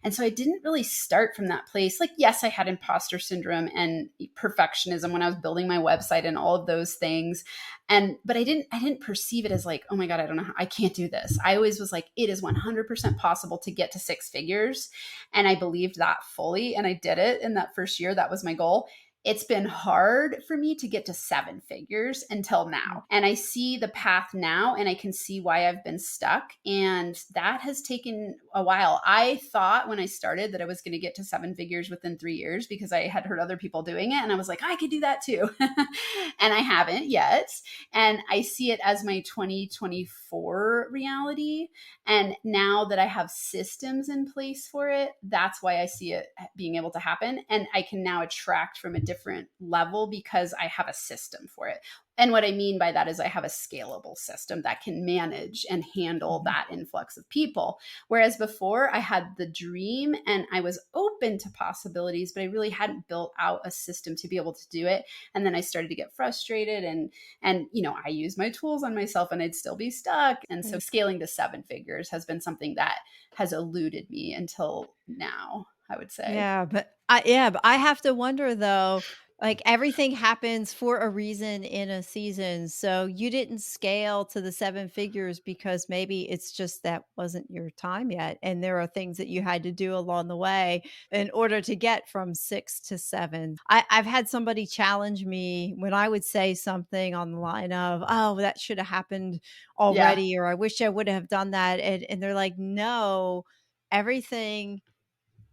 And so I didn't really start from that place. Like, yes, I had imposter syndrome and perfectionism when I was building my website and all of those things. But I didn't perceive it as like, oh my God, I don't know how, I can't do this. I always was like, it is 100% possible to get to six figures. And I believed that fully. And I did it in that first year. That was my goal. It's been hard for me to get to seven figures until now. And I see the path now and I can see why I've been stuck. And that has taken a while. I thought when I started that I was going to get to seven figures within 3 years because I had heard other people doing it. And I was like, I could do that too. And I haven't yet. And I see it as my 2024 reality. And now that I have systems in place for it, that's why I see it being able to happen. And I can now attract from a different level because I have a system for it. And what I mean by that is I have a scalable system that can manage and handle Mhm. that influx of people. Whereas before I had the dream and I was open to possibilities, but I really hadn't built out a system to be able to do it. And then I started to get frustrated and I use my tools on myself and I'd still be stuck. And so scaling to seven figures has been something that has eluded me until now, I would say. But I have to wonder though, like everything happens for a reason in a season. So you didn't scale to the seven figures because maybe it's just that wasn't your time yet. And there are things that you had to do along the way in order to get from six to seven. I've had somebody challenge me when I would say something on the line of, oh, that should have happened Yeah. already, or I wish I would have done that. And they're like, no, everything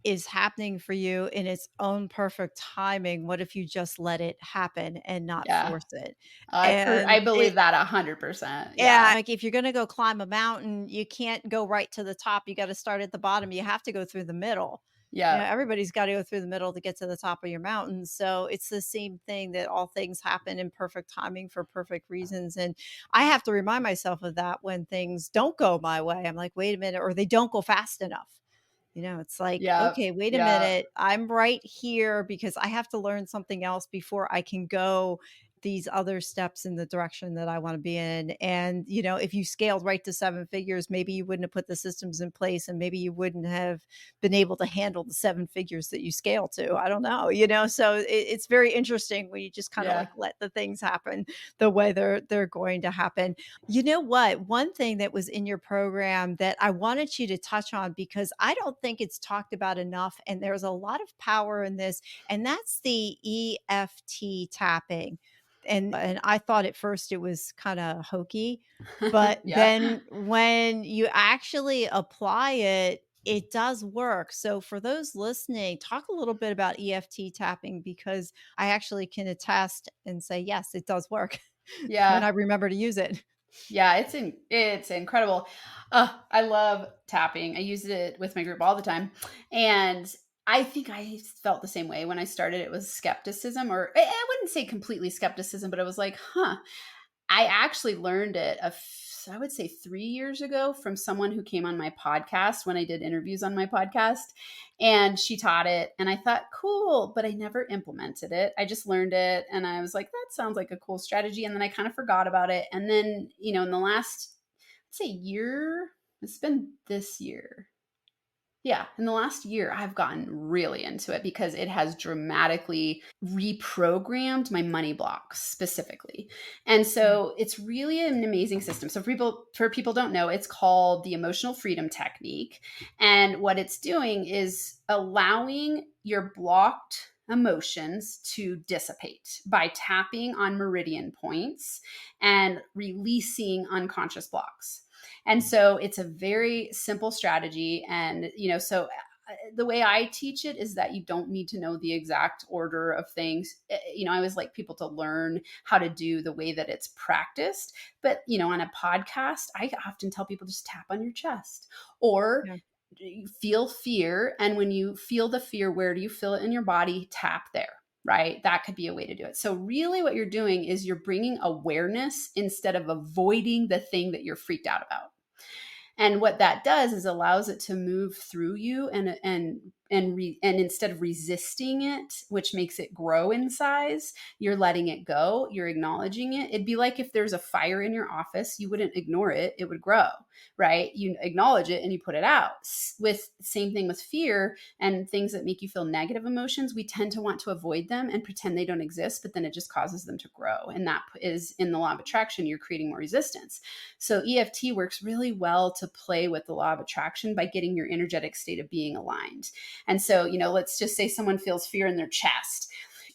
is happening for you in its own perfect timing. What if you just let it happen and not Yeah. force it? I And believe it that 100%. yeah, Yeah. like if you're gonna go climb a mountain, you can't go right to the top. You gotta start at the bottom. You have to go through the middle. You know, Yeah. everybody's gotta go through the middle to get to the top of your mountain. So it's the same thing that all things happen in perfect timing for perfect reasons. And I have to remind myself of that when things don't go my way. I'm like, wait a minute, or they don't go fast enough. It's like, Yeah. okay, wait a Yeah. minute. I'm right here because I have to learn something else before I can go these other steps in the direction that I want to be in. And, if you scaled right to seven figures, maybe you wouldn't have put the systems in place and maybe you wouldn't have been able to handle the seven figures that you scale to. I don't know. So it's very interesting when you just kind of Yeah. like let the things happen the way they're going to happen. You know what? One thing that was in your program that I wanted you to touch on because I don't think it's talked about enough, and there's a lot of power in this, and that's the EFT tapping. And I thought at first it was kind of hokey, but Yeah. then when you actually apply it, it does work. So for those listening, talk a little bit about EFT tapping because I actually can attest and say, yes, it does work when Yeah. I remember to use it. Yeah, it's incredible. I love tapping. I use it with my group all the time. And I think I felt the same way when I started. It was skepticism, or I wouldn't say completely skepticism, but it was like, huh, I actually learned it, I would say 3 years ago from someone who came on my podcast when I did interviews on my podcast. And she taught it. And I thought, cool, but I never implemented it. I just learned it. And I was like, that sounds like a cool strategy. And then I kind of forgot about it. And then, in the last, let's say, year, it's been this year. Yeah, in the last year, I've gotten really into it because it has dramatically reprogrammed my money blocks specifically. And Mm, so it's really an amazing system. So for people don't know, it's called the emotional freedom technique. And what it's doing is allowing your blocked emotions to dissipate by tapping on meridian points and releasing unconscious blocks. And so it's a very simple strategy. And, the way I teach it is that you don't need to know the exact order of things. I always like people to learn how to do the way that it's practiced. But, on a podcast, I often tell people just tap on your chest or yeah, feel fear. And when you feel the fear, where do you feel it in your body? Tap there. Right? That could be a way to do it. So, really, what you're doing is you're bringing awareness instead of avoiding the thing that you're freaked out about. And what that does is allows it to move through you and and instead of resisting it, which makes it grow in size, you're letting it go, you're acknowledging it. It'd be like if there's a fire in your office, you wouldn't ignore it, it would grow, right? You acknowledge it and you put it out. With same thing with fear and things that make you feel negative emotions, we tend to want to avoid them and pretend they don't exist, but then it just causes them to grow. And that is in the law of attraction, you're creating more resistance. So EFT works really well to play with the law of attraction by getting your energetic state of being aligned. And so, let's just say someone feels fear in their chest.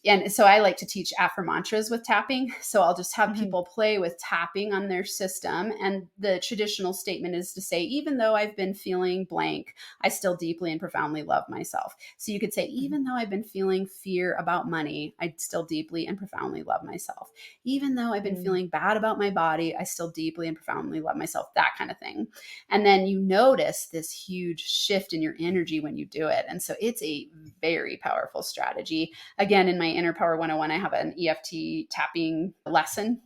And so I like to teach affirmantras with tapping. So I'll just have Mhm. people play with tapping on their system. And the traditional statement is to say, even though I've been feeling blank, I still deeply and profoundly love myself. So you could say, Mhm. even though I've been feeling fear about money, I still deeply and profoundly love myself. Even though I've been Mm. feeling bad about my body, I still deeply and profoundly love myself, that kind of thing. And then you notice this huge shift in your energy when you do it. And so it's a very powerful strategy. Again, in my Inner Power 101, I have an EFT tapping lesson.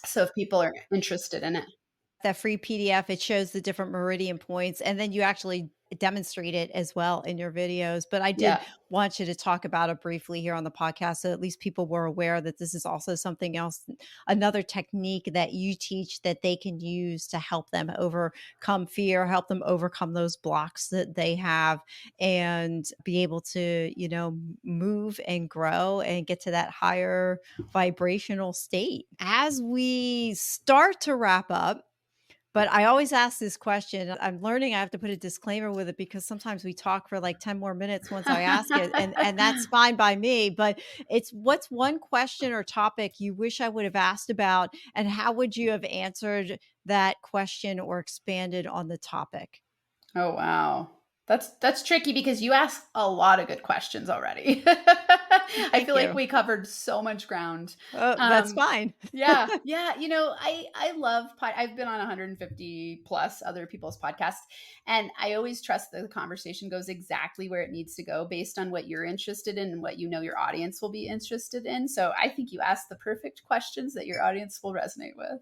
So if people are interested in it. That free PDF, it shows the different meridian points, and then you actually demonstrate it as well in your videos. But I did Yeah. want you to talk about it briefly here on the podcast so at least people were aware that this is also something else, another technique that you teach that they can use to help them overcome fear, help them overcome those blocks that they have, and be able to, move and grow and get to that higher vibrational state. As we start to wrap up, but I always ask this question. I'm learning I have to put a disclaimer with it because sometimes we talk for like 10 more minutes once I ask it, and that's fine by me, but it's what's one question or topic you wish I would have asked about, and how would you have answered that question or expanded on the topic? Oh, wow. That's tricky because you asked a lot of good questions already. I Thank feel like you. we covered so much ground. That's Um, fine. yeah, yeah. I love. I've been on 150 plus other people's podcasts, and I always trust that the conversation goes exactly where it needs to go based on what you're interested in and what your audience will be interested in. So I think you asked the perfect questions that your audience will resonate with.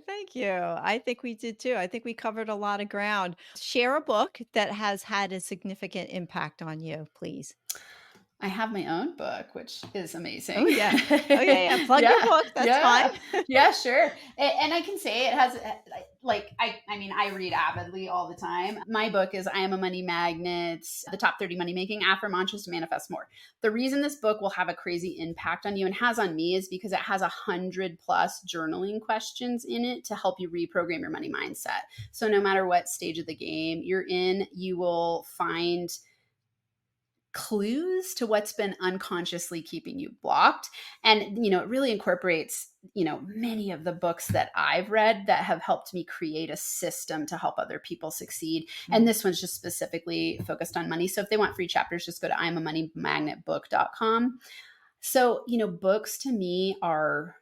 Thank you. I think we did too. I think we covered a lot of ground. Share a book that has had a significant impact on you, please. I have my own book, which is Oh, amazing. yeah. Oh, yeah, yeah. Plug your Yeah, book. That's fine. yeah, yeah, sure. And I can say it has, like, I mean, I read avidly all the time. My book is I Am a Money Magnet, the top 30 money making affirmations to manifest more. The reason this book will have a crazy impact on you and has on me is because it has 100+ journaling questions in it to help you reprogram your money mindset. So no matter what stage of the game you're in, you will find clues to what's been unconsciously keeping you blocked. And it really incorporates many of the books that I've read that have helped me create a system to help other people succeed. And Mm. this one's just specifically focused on money. So if they want free chapters, just go to iamamoneymagnetbook.com. So books to me are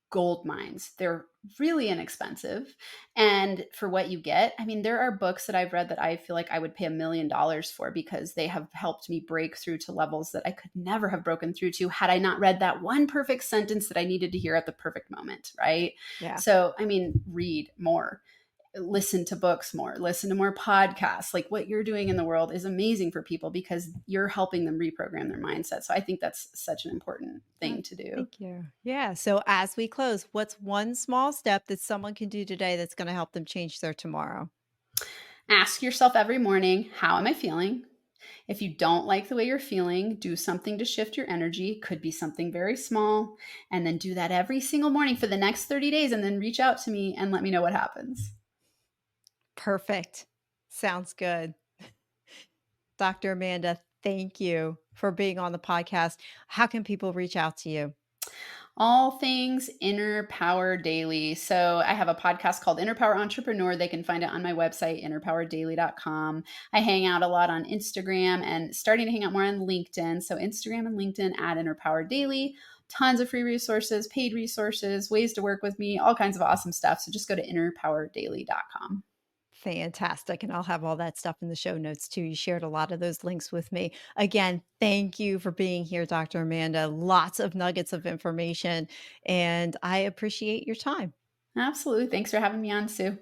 gold mines. They're really inexpensive. And for what you get, I mean, there are books that I've read that I feel like I would pay $1 million for because they have helped me break through to levels that I could never have broken through to had I not read that one perfect sentence that I needed to hear at the perfect moment. Right. Yeah. So, I mean, read more, listen to books more, listen to more podcasts. Like what you're doing in the world is amazing for people because you're helping them reprogram their mindset. So I think that's such an important Oh, thing to do. thank you. Yeah. So as we close, what's one small step that someone can do today that's going to help them change their tomorrow? Ask yourself every morning, how am I feeling? If you don't like the way you're feeling, do something to shift your energy. Could be something very small. And then do that every single morning for the next 30 days. And then reach out to me and let me know what happens. Perfect. Sounds good. Dr. Amanda, thank you for being on the podcast. How can people reach out to you? All things Inner Power Daily. So I have a podcast called Inner Power Entrepreneur. They can find it on my website, innerpowerdaily.com. I hang out a lot on Instagram and starting to hang out more on LinkedIn. So Instagram and LinkedIn at Inner Power Daily. Tons of free resources, paid resources, ways to work with me, all kinds of awesome stuff. So just go to innerpowerdaily.com. Fantastic. And I'll have all that stuff in the show notes too. You shared a lot of those links with me. Again, thank you for being here, Dr. Amanda. Lots of nuggets of information, and I appreciate your time. Absolutely. Thanks for having me on, Sue.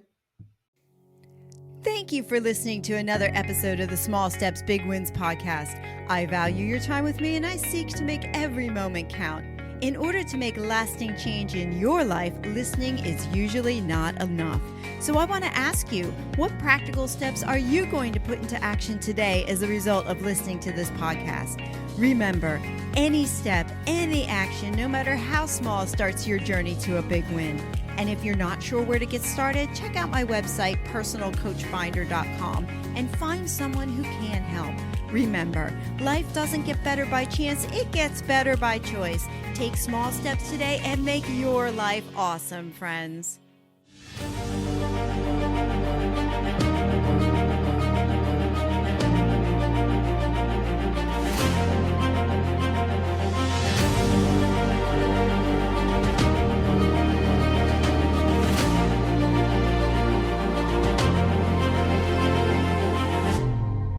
Thank you for listening to another episode of the Small Steps, Big Wins podcast. I value your time with me and I seek to make every moment count. In order to make lasting change in your life, listening is usually not enough. So I want to ask you, what practical steps are you going to put into action today as a result of listening to this podcast? Remember, any step, any action, no matter how small, starts your journey to a big win. And if you're not sure where to get started, check out my website, personalcoachfinder.com, and find someone who can help. Remember, life doesn't get better by chance, it gets better by choice. Take small steps today and make your life awesome, friends.